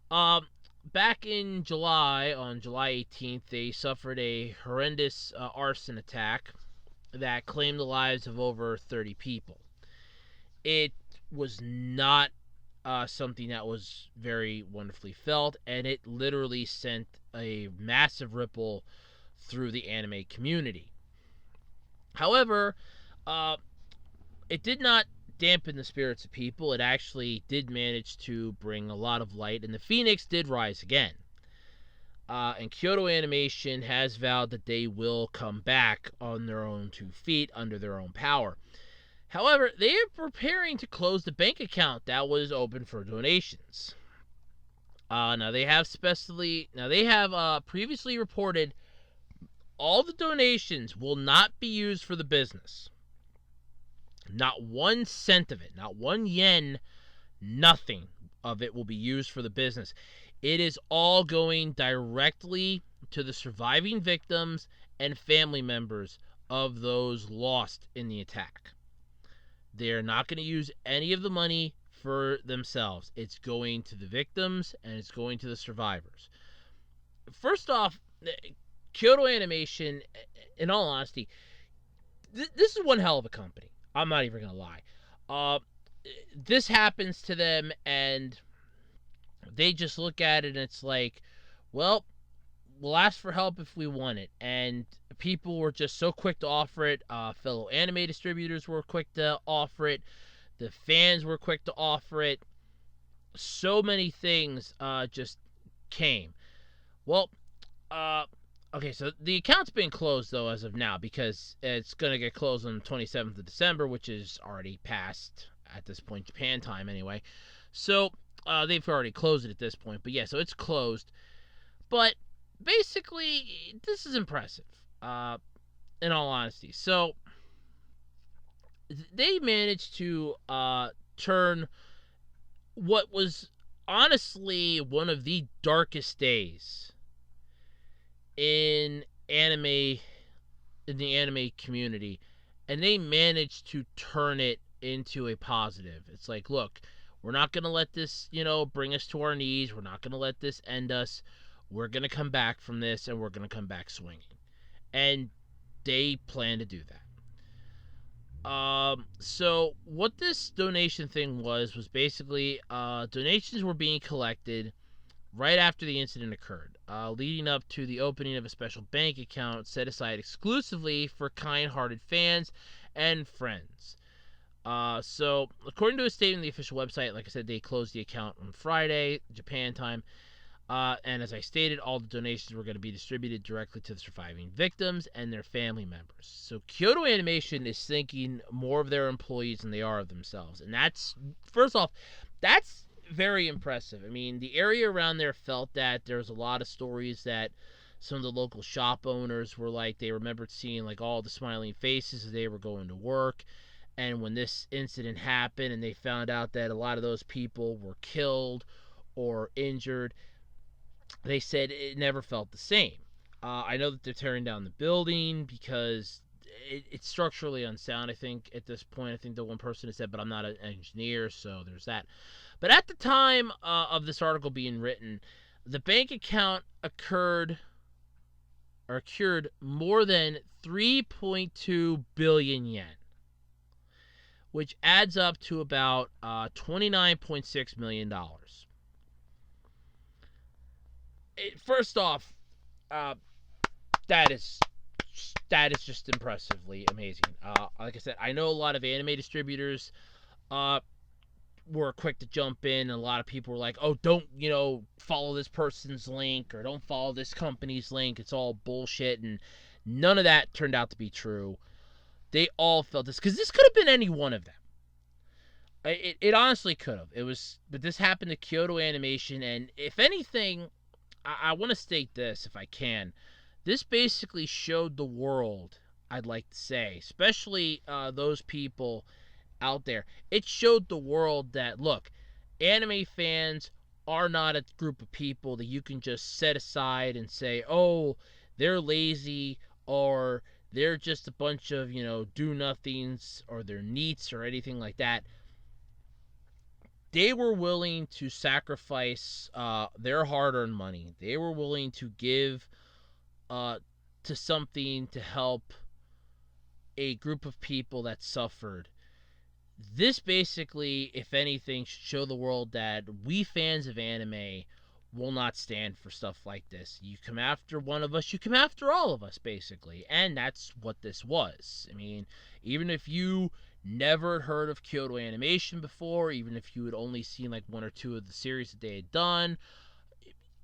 back in July, on July 18th, they suffered a horrendous arson attack that claimed the lives of over 30 people. It was not something that was very wonderfully felt, and it literally sent a massive ripple through the anime community. However, it did not dampen the spirits of people. It actually did manage to bring a lot of light, and the phoenix did rise again. And Kyoto Animation has vowed that they will come back on their own 2 feet under their own power. However, they are preparing to close the bank account that was open for donations. Now they have previously reported all the donations will not be used for the business. Not 1 cent of it, not 1 yen, nothing of it will be used for the business. It is all going directly to the surviving victims and family members of those lost in the attack. They're not going to use any of the money for themselves. It's going to the victims and it's going to the survivors. First off, Kyoto Animation, in all honesty, this is one hell of a company. I'm not even going to lie. This happens to them and they just look at it and it's like, well, we'll ask for help if we want it. And people were just so quick to offer it. Fellow anime distributors were quick to offer it. The fans were quick to offer it. So many things just came. Well, okay, so the account's been closed, though, as of now, because it's going to get closed on the 27th of December, which is already past, at this point, Japan time, anyway. So, they've already closed it at this point. But, yeah, so it's closed. But, basically, this is impressive, in all honesty. So, they managed to turn what was, honestly, one of the darkest days in the anime community, and they managed to turn it into a positive. It's like, look, we're not going to let this, bring us to our knees. We're not going to let this end us. We're going to come back from this, and we're going to come back swinging. And they plan to do that. So what this donation thing was basically, donations were being collected right after the incident occurred, leading up to the opening of a special bank account set aside exclusively for kind-hearted fans and friends. So, according to a statement on the official website, like I said, they closed the account on Friday, Japan time. And as I stated, all the donations were going to be distributed directly to the surviving victims and their family members. So Kyoto Animation is thinking more of their employees than they are of themselves. And that's, first off, that's very impressive. I mean, the area around there felt that there's a lot of stories that some of the local shop owners were like, they remembered seeing like all the smiling faces as they were going to work. And when this incident happened and they found out that a lot of those people were killed or injured, they said it never felt the same. I know that they're tearing down the building because it's structurally unsound, I think, at this point. I think the one person has said, but I'm not an engineer, so there's that. But at the time of this article being written, the bank account cured more than 3.2 billion yen, which adds up to about $29.6 million. First off, that is just impressively amazing. Like I said, I know a lot of anime distributors were quick to jump in, and a lot of people were like, oh, don't, follow this person's link, or don't follow this company's link, it's all bullshit, and none of that turned out to be true. They all felt this, because this could have been any one of them. It honestly could have. But this happened to Kyoto Animation, and if anything, I want to state this, if I can. This basically showed the world, I'd like to say, especially those people out there. It showed the world that, look, anime fans are not a group of people that you can just set aside and say, oh, they're lazy, or they're just a bunch of, do-nothings, or they're neats, or anything like that. They were willing to sacrifice their hard-earned money. They were willing to give to something to help a group of people that suffered. This basically, if anything, should show the world that we fans of anime will not stand for stuff like this. You come after one of us, you come after all of us, basically. And that's what this was. I mean, even if you never heard of Kyoto Animation before, even if you had only seen like one or two of the series that they had done.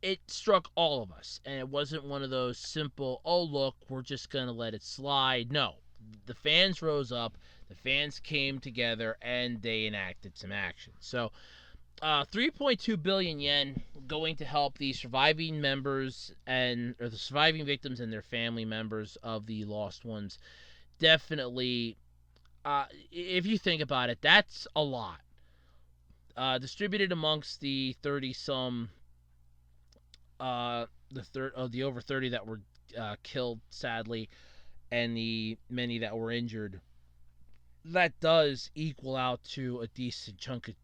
It struck all of us, and it wasn't one of those simple, oh, look, we're just going to let it slide. No, the fans rose up, the fans came together, and they enacted some action. So 3.2 billion yen going to help the surviving members or the surviving victims and their family members of the lost ones. Definitely, if you think about it, that's a lot. Distributed amongst the 30 some, the over 30 that were killed sadly, and the many that were injured. That does equal out to a decent chunk of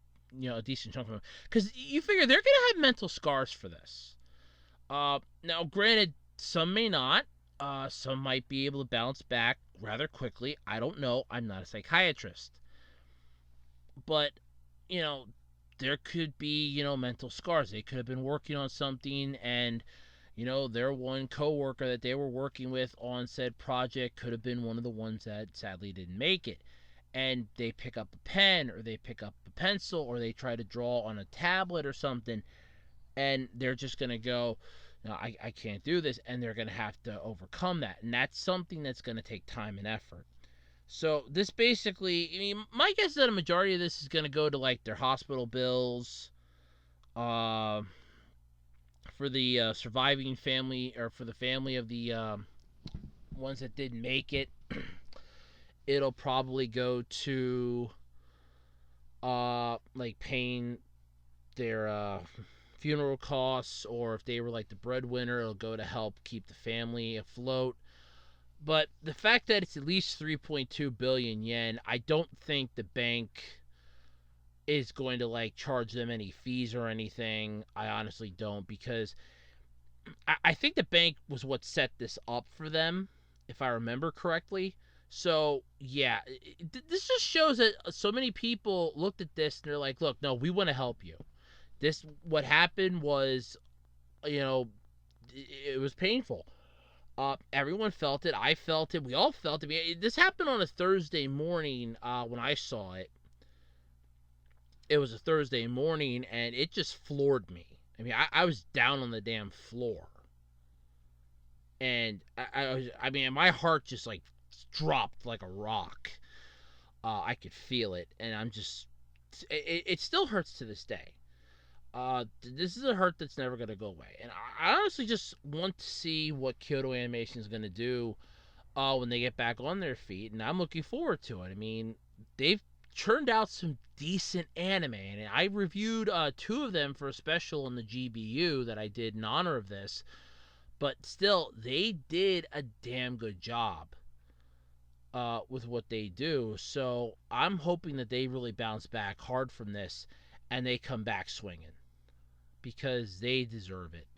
them, because you figure they're gonna have mental scars for this. Now, granted, some may not. Some might be able to bounce back rather quickly. I don't know. I'm not a psychiatrist, but you know, there could be mental scars. They could have been working on something, and their one coworker that they were working with on said project could have been one of the ones that sadly didn't make it. And they pick up a pen, or they pick up a pencil, or they try to draw on a tablet or something, and they're just going to go, no, I can't do this, and they're going to have to overcome that. And that's something that's going to take time and effort. So this basically, I mean, my guess is that a majority of this is going to go to like their hospital bills, for the surviving family, or for the family of the ones that didn't make it. It'll probably go to like paying their funeral costs, or if they were like the breadwinner, it'll go to help keep the family afloat. But the fact that it's at least 3.2 billion yen, I don't think the bank is going to like charge them any fees or anything. I honestly don't, because I think the bank was what set this up for them, if I remember correctly. So yeah, this just shows that so many people looked at this and they're like, look, no, we want to help you. What happened was, it was painful. Everyone felt it. I felt it. We all felt it. This happened on a Thursday morning when I saw it. It was a Thursday morning, and it just floored me. I mean, I was down on the damn floor. And I mean, my heart just like dropped like a rock. I could feel it, and I'm just, it still hurts to this day. This is a hurt that's never going to go away. And I honestly just want to see what Kyoto Animation is going to do when they get back on their feet, and I'm looking forward to it. I mean, they've churned out some decent anime, and I reviewed 2 of them for a special on the GBU that I did in honor of this, but still, they did a damn good job with what they do. So I'm hoping that they really bounce back hard from this, and they come back swinging, because they deserve it.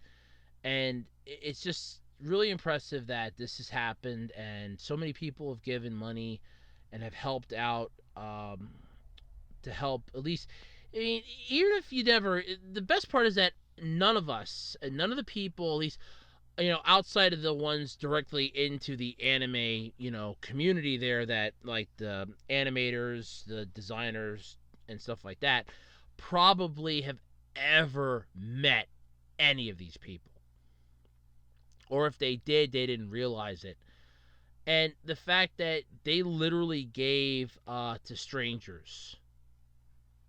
And it's just really impressive that this has happened, and so many people have given money and have helped out, to help at least. I mean, even if you never, the best part is that none of us, and none of the people, at least, outside of the ones directly into the anime, community there, that like the animators, the designers, and stuff like that, probably have ever met any of these people. Or if they did, they didn't realize it. And the fact that they literally gave to strangers,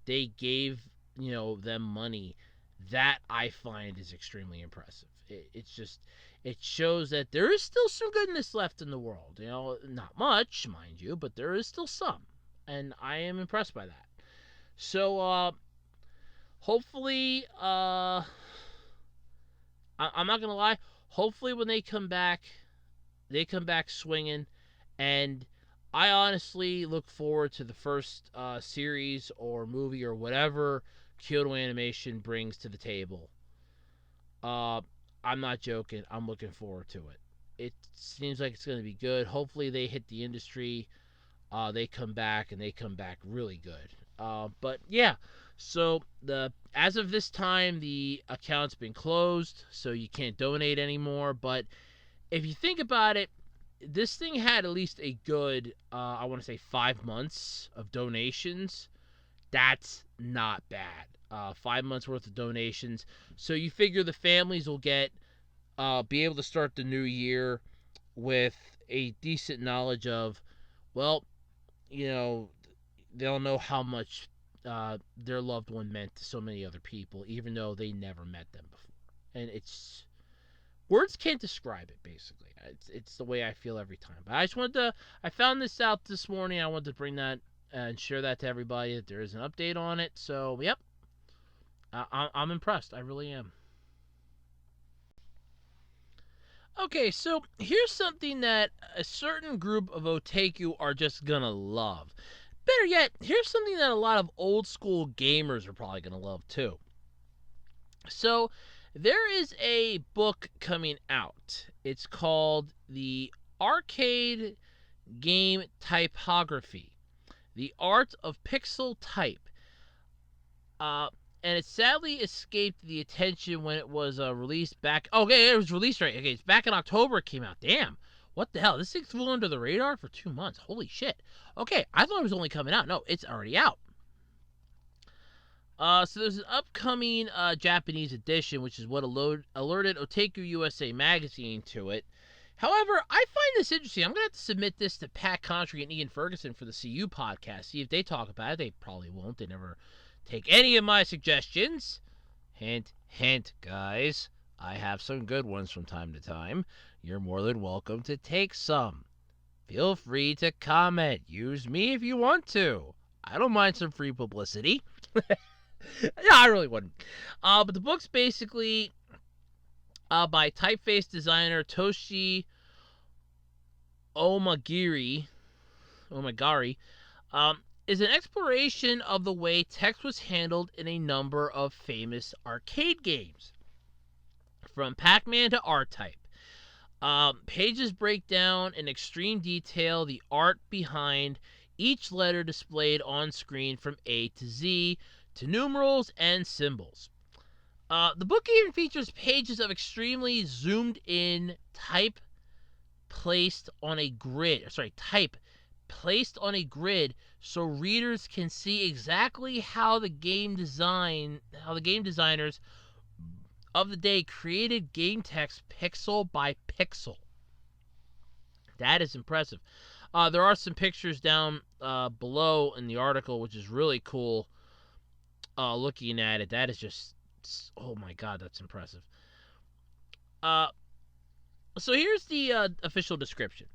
they gave, them money, that I find is extremely impressive. It shows that there is still some goodness left in the world. Not much, mind you, but there is still some. And I am impressed by that. So, hopefully, I'm not going to lie, hopefully when they come back swinging. And I honestly look forward to the first series or movie or whatever Kyoto Animation brings to the table. I'm not joking. I'm looking forward to it. It seems like it's going to be good. Hopefully they hit the industry. They come back, and they come back really good. But yeah, so as of this time, the account's been closed, so you can't donate anymore. But if you think about it, this thing had at least a good, I want to say 5 months of donations. That's not bad. 5 months worth of donations. So you figure the families will be able to start the new year with a decent knowledge of, well, you know, they'll know how much their loved one meant to so many other people, even though they never met them before. And it's words can't describe it. Basically, it's the way I feel every time. But I found this out this morning. I wanted to bring that and share that to everybody that there is an update on it. So, yep, I'm impressed. I really am. Okay, so here's something that a certain group of otaku are just gonna love. Better yet, here's something that a lot of old school gamers are probably gonna love too. So, there is a book coming out. It's called The Arcade Game Typography: The Art of Pixel Type. And it sadly escaped the attention when it was released back. Okay, it was released right. Okay, it's back in October. It came out. Damn, what the hell? This thing flew under the radar for 2 months. Holy shit. Okay, I thought it was only coming out. No, it's already out. So there's an upcoming Japanese edition, which is what alerted Otaku USA magazine to it. However, I find this interesting. I'm going to have to submit this to Pat Contry and Ian Ferguson for the CU podcast. See if they talk about it. They probably won't. They never take any of my suggestions. Hint, hint, guys. I have some good ones from time to time. You're more than welcome to take some. Feel free to comment. Use me if you want to. I don't mind some free publicity. Yeah, I really wouldn't. But the book's basically by typeface designer Toshi Omagari, is an exploration of the way text was handled in a number of famous arcade games, from Pac-Man to R-Type. Pages break down in extreme detail the art behind each letter displayed on screen from A to Z, to numerals and symbols. The book even features pages of extremely zoomed in type placed on a grid so readers can see exactly how the game designers of the day created game text pixel by pixel. That is impressive. There are some pictures down below in the article, which is really cool. Looking at it, that is just, oh my god, that's impressive. So here's the official description.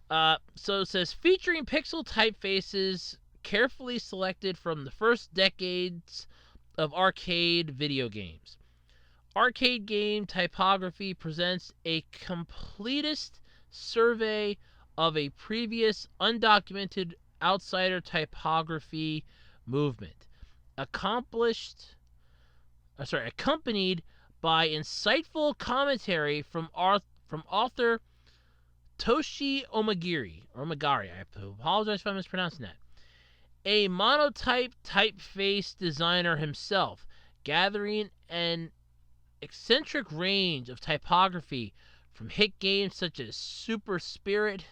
So it says, featuring pixel typefaces carefully selected from the first decades of arcade video games. Arcade game typography presents a completist survey of a previous undocumented outsider typography movement, accompanied by insightful commentary from author Toshi Omagari. I apologize if I'm mispronouncing that. A monotype typeface designer himself, gathering an eccentric range of typography from hit games such as Super Spirit,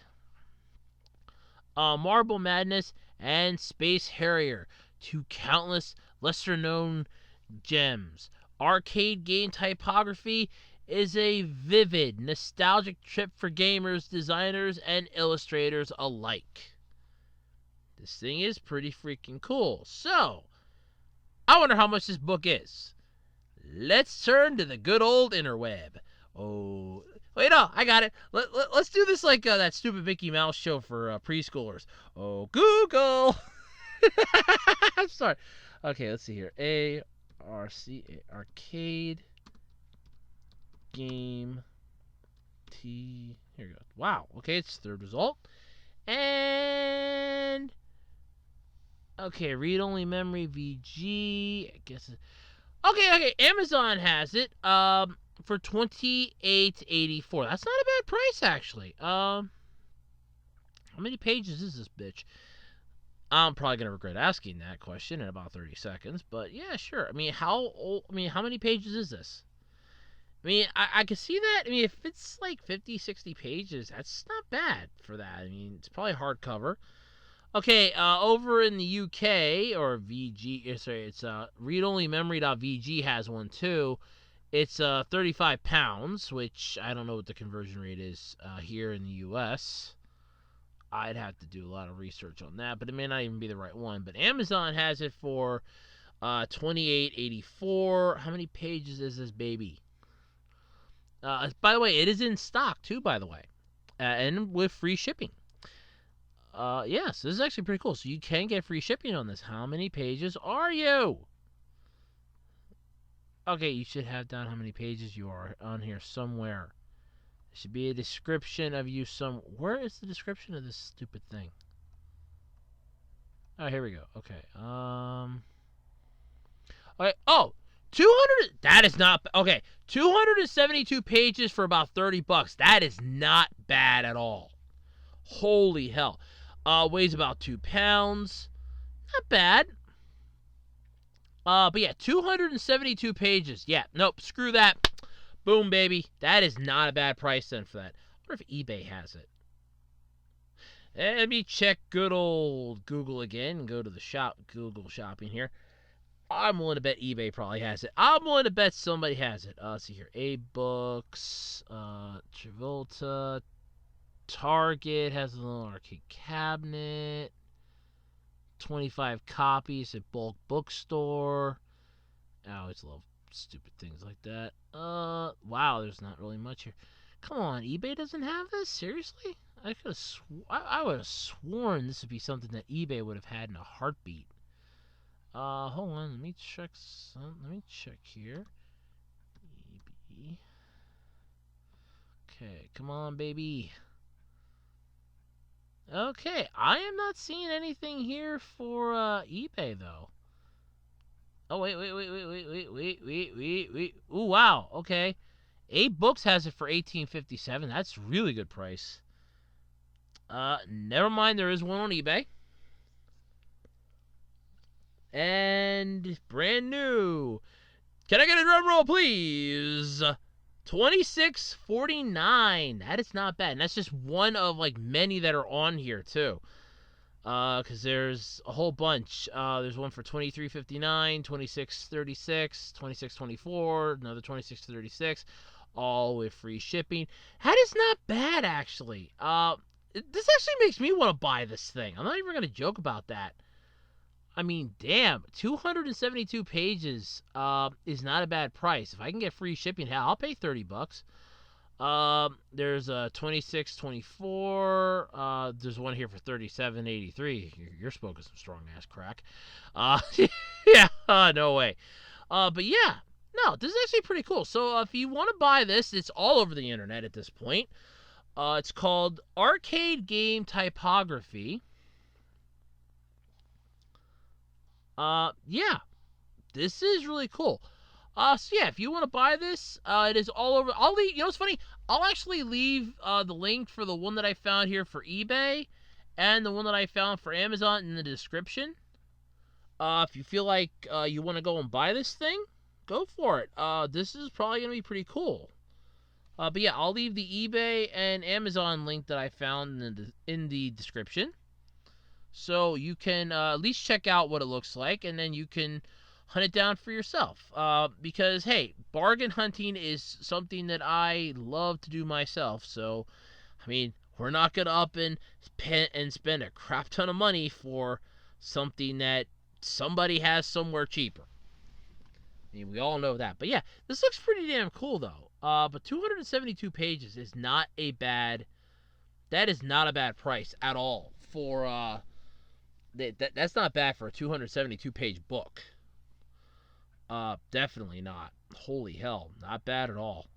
Marble Madness, and Space Harrier, to countless lesser-known gems. Arcade game typography is a vivid, nostalgic trip for gamers, designers, and illustrators alike. This thing is pretty freaking cool. So, I wonder how much this book is. Let's turn to the good old interweb. Oh, wait, no, I got it. Let's do this like that stupid Mickey Mouse show for preschoolers. Oh, Google. I'm sorry. Okay, let's see here. Arcade game T. Here we go. Wow. Okay, it's the third result. And okay, read only memory VG. I guess. Okay. Amazon has it. For $28.84. That's not a bad price, actually. How many pages is this bitch? I'm probably gonna regret asking that question in about 30 seconds, but yeah, sure. I mean, how many pages is this? I mean, I can see that. I mean, if it's like 50, 60 pages, that's not bad for that. I mean, it's probably hardcover. Okay, over in the UK, or VG, sorry, it's readonlymemory.vg has one too. It's £35, which I don't know what the conversion rate is here in the US. I'd have to do a lot of research on that, but it may not even be the right one. But Amazon has it for $28.84. How many pages is this baby? By the way, it is in stock too. By the way, and with free shipping. Yes, this is actually pretty cool. So you can get free shipping on this. How many pages are you? Okay, you should have down how many pages you are on here somewhere. There should be a description of you some. Where is the description of this stupid thing? Oh, here we go. Okay. Okay. Oh, 200. That is not okay. 272 pages for about $30. That is not bad at all. Holy hell. Weighs about 2 pounds. Not bad. But yeah, 272 pages. Yeah, nope, screw that. Boom, baby. That is not a bad price then for that. I wonder if eBay has it. Let me check good old Google again and go to the shop, Google shopping here. I'm willing to bet eBay probably has it. I'm willing to bet somebody has it. Let's see here. A-Books, Travolta, Target has a little arcade cabinet. 25 copies at bulk bookstore. I always love stupid things like that. Wow, there's not really much here. Come on, eBay doesn't have this? Seriously? I would have sworn this would be something that eBay would have had in a heartbeat. Hold on, let me check here. eBay. Okay, come on, baby. Okay, I am not seeing anything here for eBay though. Oh wait. Ooh, wow. Okay, A-Books has it for $18.57. That's a really good price. Never mind. There is one on eBay, and brand new. Can I get a drum roll, please? $26.49. That is not bad. And that's just one of like many that are on here too. Because there's a whole bunch. There's one for $23.59, $26.36, $26.24, another $26.36, all with free shipping. That is not bad, actually. This actually makes me want to buy this thing. I'm not even going to joke about that. I mean, damn, 272 pages is not a bad price. If I can get free shipping, hell, I'll pay $30. There's a 26.24. There's one here for 37.83. You're smoking some strong ass crack. Yeah, no way. But yeah, no, this is actually pretty cool. So if you want to buy this, it's all over the internet at this point. It's called Arcade Game Typography. Yeah, this is really cool. So yeah, if you want to buy this, it is all over. I'll leave. You know what's funny? I'll actually leave the link for the one that I found here for eBay, and the one that I found for Amazon in the description. If you feel like you want to go and buy this thing, go for it. This is probably gonna be pretty cool. But yeah, I'll leave the eBay and Amazon link that I found in the description, so you can at least check out what it looks like, and then you can hunt it down for yourself. Because, hey, bargain hunting is something that I love to do myself. So, I mean, we're not going to up and spend a crap ton of money for something that somebody has somewhere cheaper. I mean, we all know that. But yeah, this looks pretty damn cool, though. But 272 pages is not a bad... That is not a bad price at all for... That's not bad for a 272-page book. Definitely not. Holy hell, not bad at all.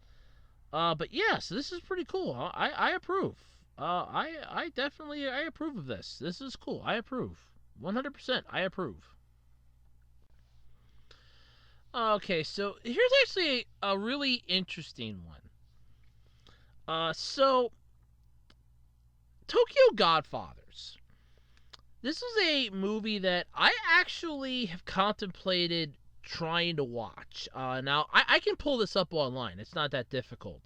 But yeah, so this is pretty cool. I approve. I definitely approve of this. This is cool. I approve. 100%. I approve. Okay, so here's actually a really interesting one. So Tokyo Godfathers. This is a movie that I actually have contemplated trying to watch. Now, I can pull this up online. It's not that difficult.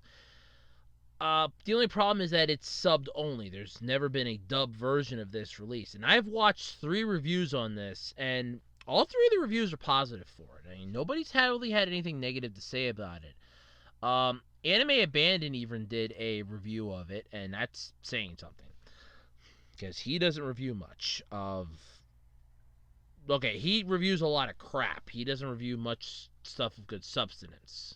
The only problem is that it's subbed only. There's never been a dubbed version of this released. And I've watched 3 reviews on this, and all 3 of the reviews are positive for it. I mean, nobody's really had anything negative to say about it. Anime Abandon even did a review of it, and that's saying something. Because he doesn't review much of... Okay, he reviews a lot of crap. He doesn't review much stuff of good substance.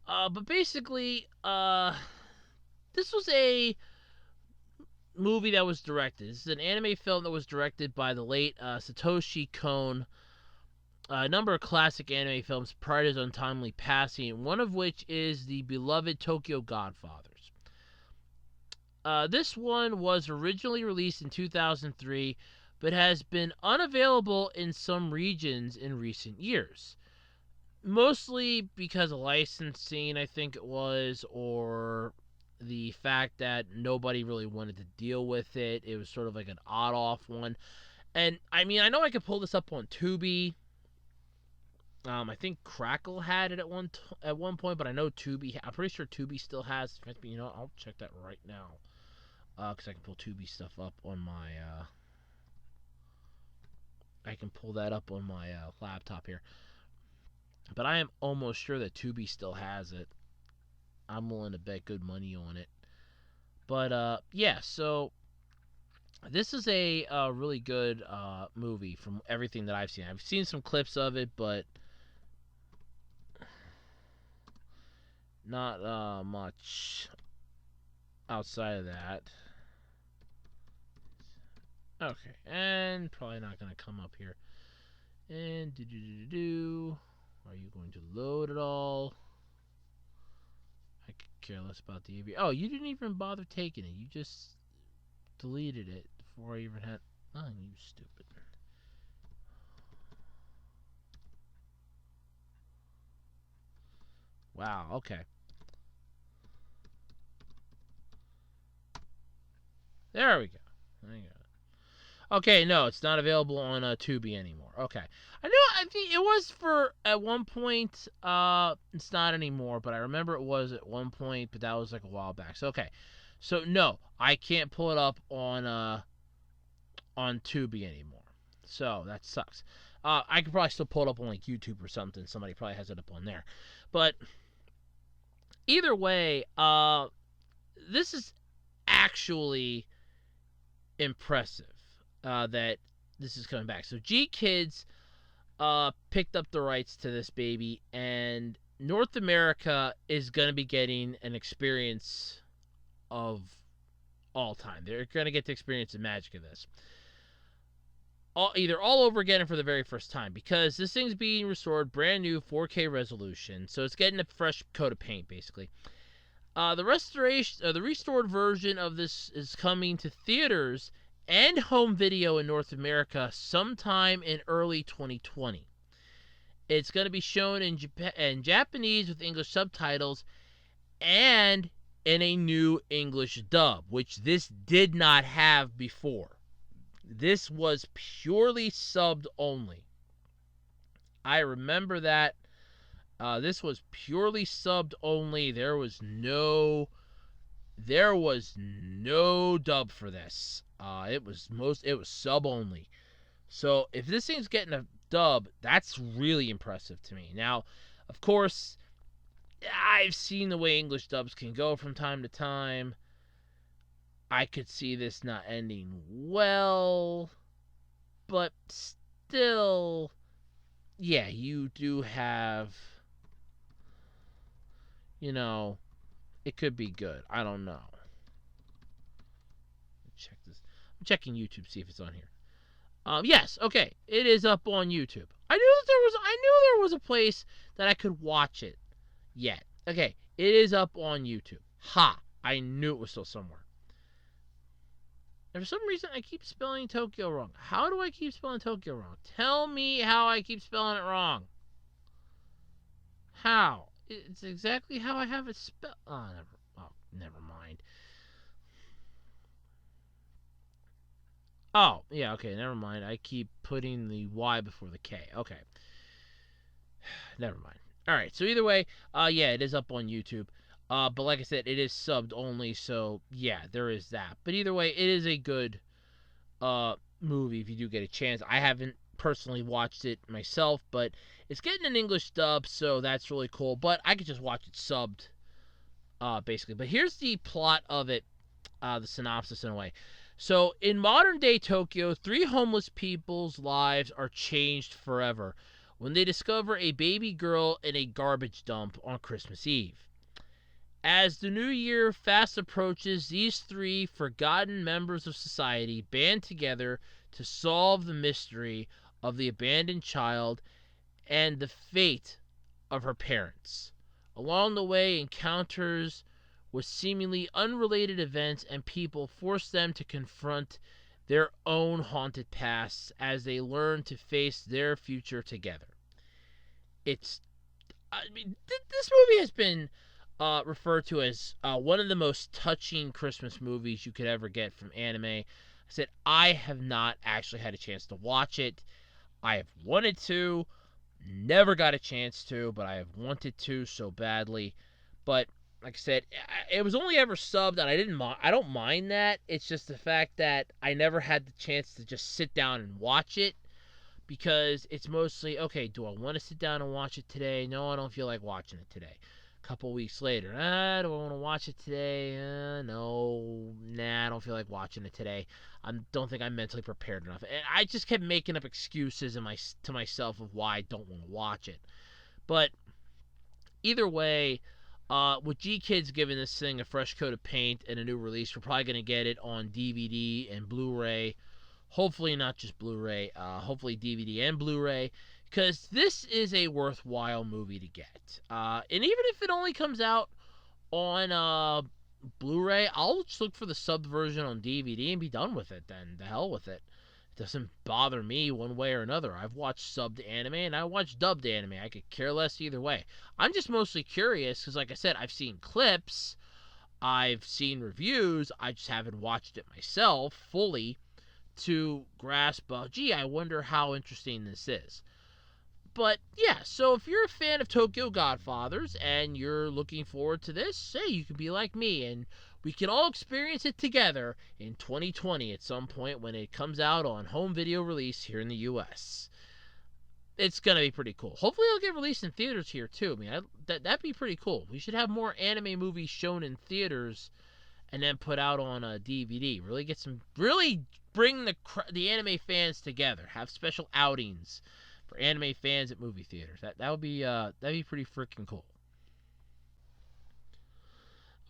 But basically, this was a movie that was directed. This is an anime film that was directed by the late Satoshi Kon. A number of classic anime films prior to his untimely passing, one of which is the beloved Tokyo Godfathers. This one was originally released in 2003, but has been unavailable in some regions in recent years. Mostly because of licensing, I think it was, or the fact that nobody really wanted to deal with it. It was sort of like an odd-off one. And, I mean, I know I could pull this up on Tubi. I think Crackle had it at one point, but I know Tubi... I'm pretty sure Tubi still has... You know, I'll check that right now. Because I can pull Tubi stuff up on my... I can pull that up on my laptop here. But I am almost sure that Tubi still has it. I'm willing to bet good money on it. But, yeah, so... This is a really good movie from everything that I've seen. I've seen some clips of it, but... Not much outside of that. Okay, and probably not going to come up here. And are you going to load it all? I could care less about the AV. Oh, you didn't even bother taking it. You just deleted it before I even had... Oh, you stupid. Wow, okay. There we go. Okay, no, it's not available on Tubi anymore. Okay. I think it was for, at one point, it's not anymore, but I remember it was at one point, but that was like a while back. So, okay. So, no, I can't pull it up on Tubi anymore. So, that sucks. I could probably still pull it up on, like, YouTube or something. Somebody probably has it up on there. But, either way, this is actually impressive that this is coming back. So G Kids picked up the rights to this baby, and North America is going to be getting an experience of all time. They're going to get to experience the magic of this. Either all over again or for the very first time, because this thing's being restored brand new 4K resolution, so it's getting a fresh coat of paint, basically. The restored version of this is coming to theaters and home video in North America sometime in early 2020. It's going to be shown in Japanese with English subtitles and in a new English dub, which this did not have before. This was purely subbed only. I remember that. This was purely subbed only. There was no dub for this. It was sub only. So if this thing's getting a dub, that's really impressive to me. Now, of course, I've seen the way English dubs can go from time to time. I could see this not ending well, but still, yeah, you do have, it could be good. I don't know. Check this. I'm checking YouTube to see if it's on here. Yes, okay, it is up on YouTube. I knew there was a place that I could watch it yet. Okay, it is up on YouTube. Ha! I knew it was still somewhere. And for some reason, I keep spelling Tokyo wrong. How do I keep spelling Tokyo wrong? Tell me how I keep spelling it wrong. How? It's exactly how I have it spelled. Never mind. Oh, yeah, okay, never mind. I keep putting the Y before the K. Okay. Never mind. Alright, so either way, yeah, it is up on YouTube. But like I said, it is subbed only, so yeah, there is that. But either way, it is a good movie if you do get a chance. I haven't personally watched it myself, but it's getting an English dub, so that's really cool. But I could just watch it subbed, basically. But here's the plot of it, the synopsis in a way. So, in modern day Tokyo, three homeless people's lives are changed forever when they discover a baby girl in a garbage dump on Christmas Eve. As the new year fast approaches, these three forgotten members of society band together to solve the mystery of the abandoned child and the fate of her parents. Along the way, encounters with seemingly unrelated events and people force them to confront their own haunted pasts as they learn to face their future together. This movie has been referred to as one of the most touching Christmas movies you could ever get from anime. I said I have not actually had a chance to watch it. I have wanted to, never got a chance to, but I have wanted to so badly. But like I said, it was only ever subbed, and I don't mind that. It's just the fact that I never had the chance to just sit down and watch it, because it's mostly, okay, do I want to sit down and watch it today? No, I don't feel like watching it today. A couple weeks later, do I want to watch it today? No, I don't feel like watching it today. I don't think I'm mentally prepared enough. And I just kept making up excuses to myself of why I don't want to watch it. But either way, with G-Kids giving this thing a fresh coat of paint and a new release, we're probably going to get it on DVD and Blu-ray. Hopefully not just Blu-ray, hopefully DVD and Blu-ray, because this is a worthwhile movie to get. And even if it only comes out on Blu-ray, I'll just look for the subbed version on DVD and be done with it then. The hell with it. It doesn't bother me one way or another. I've watched subbed anime and I watched dubbed anime. I could care less either way. I'm just mostly curious because, like I said, I've seen clips, I've seen reviews, I just haven't watched it myself fully to grasp, gee, I wonder how interesting this is. But yeah, so if you're a fan of Tokyo Godfathers and you're looking forward to this, hey, you can be like me and we can all experience it together in 2020 at some point when it comes out on home video release here in the US. It's going to be pretty cool. Hopefully it'll get released in theaters here too. I mean, that'd be pretty cool. We should have more anime movies shown in theaters and then put out on a DVD. Really bring the anime fans together. Have special outings for anime fans at movie theaters. That'd be pretty freaking cool.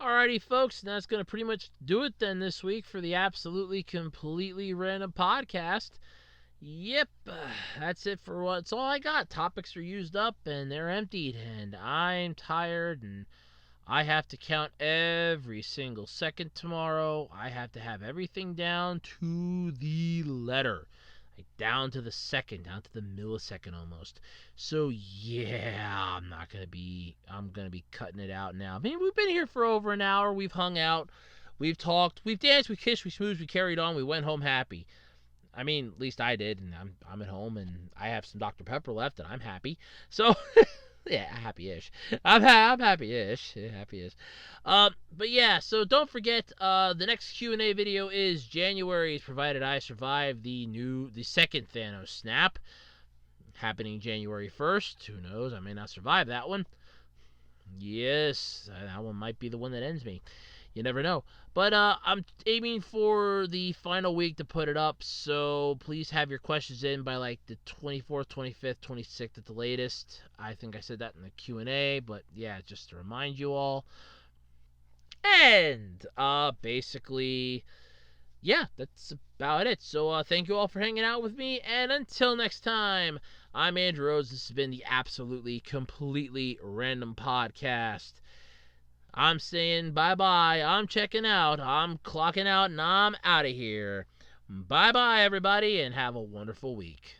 Alrighty, folks, that's gonna pretty much do it then this week for the absolutely completely random podcast. Yep, that's it for what's all I got. Topics are used up and they're emptied, and I'm tired and I have to count every single second tomorrow. I have to have everything down to the letter. Like down to the second, down to the millisecond almost. So yeah, I'm gonna be cutting it out now. I mean, we've been here for over an hour. We've hung out, we've talked, we've danced, we kissed, we smoozed, we carried on, we went home happy. I mean, at least I did, and I'm at home, and I have some Dr. Pepper left, and I'm happy. So, yeah, happy-ish. I'm happy-ish. Happy-ish. But yeah, so don't forget, the next Q&A video is January's, provided I survive the second Thanos snap, happening January 1st. Who knows? I may not survive that one. Yes, that one might be the one that ends me. You never know. But I'm aiming for the final week to put it up, so please have your questions in by like the 24th, 25th, 26th at the latest. I think I said that in the Q&A, but yeah, just to remind you all. And basically, yeah, that's about it. So thank you all for hanging out with me, and until next time, I'm Andrew Rhodes. This has been the absolutely, completely random podcast. I'm saying bye-bye. I'm checking out. I'm clocking out, and I'm out of here. Bye-bye, everybody, and have a wonderful week.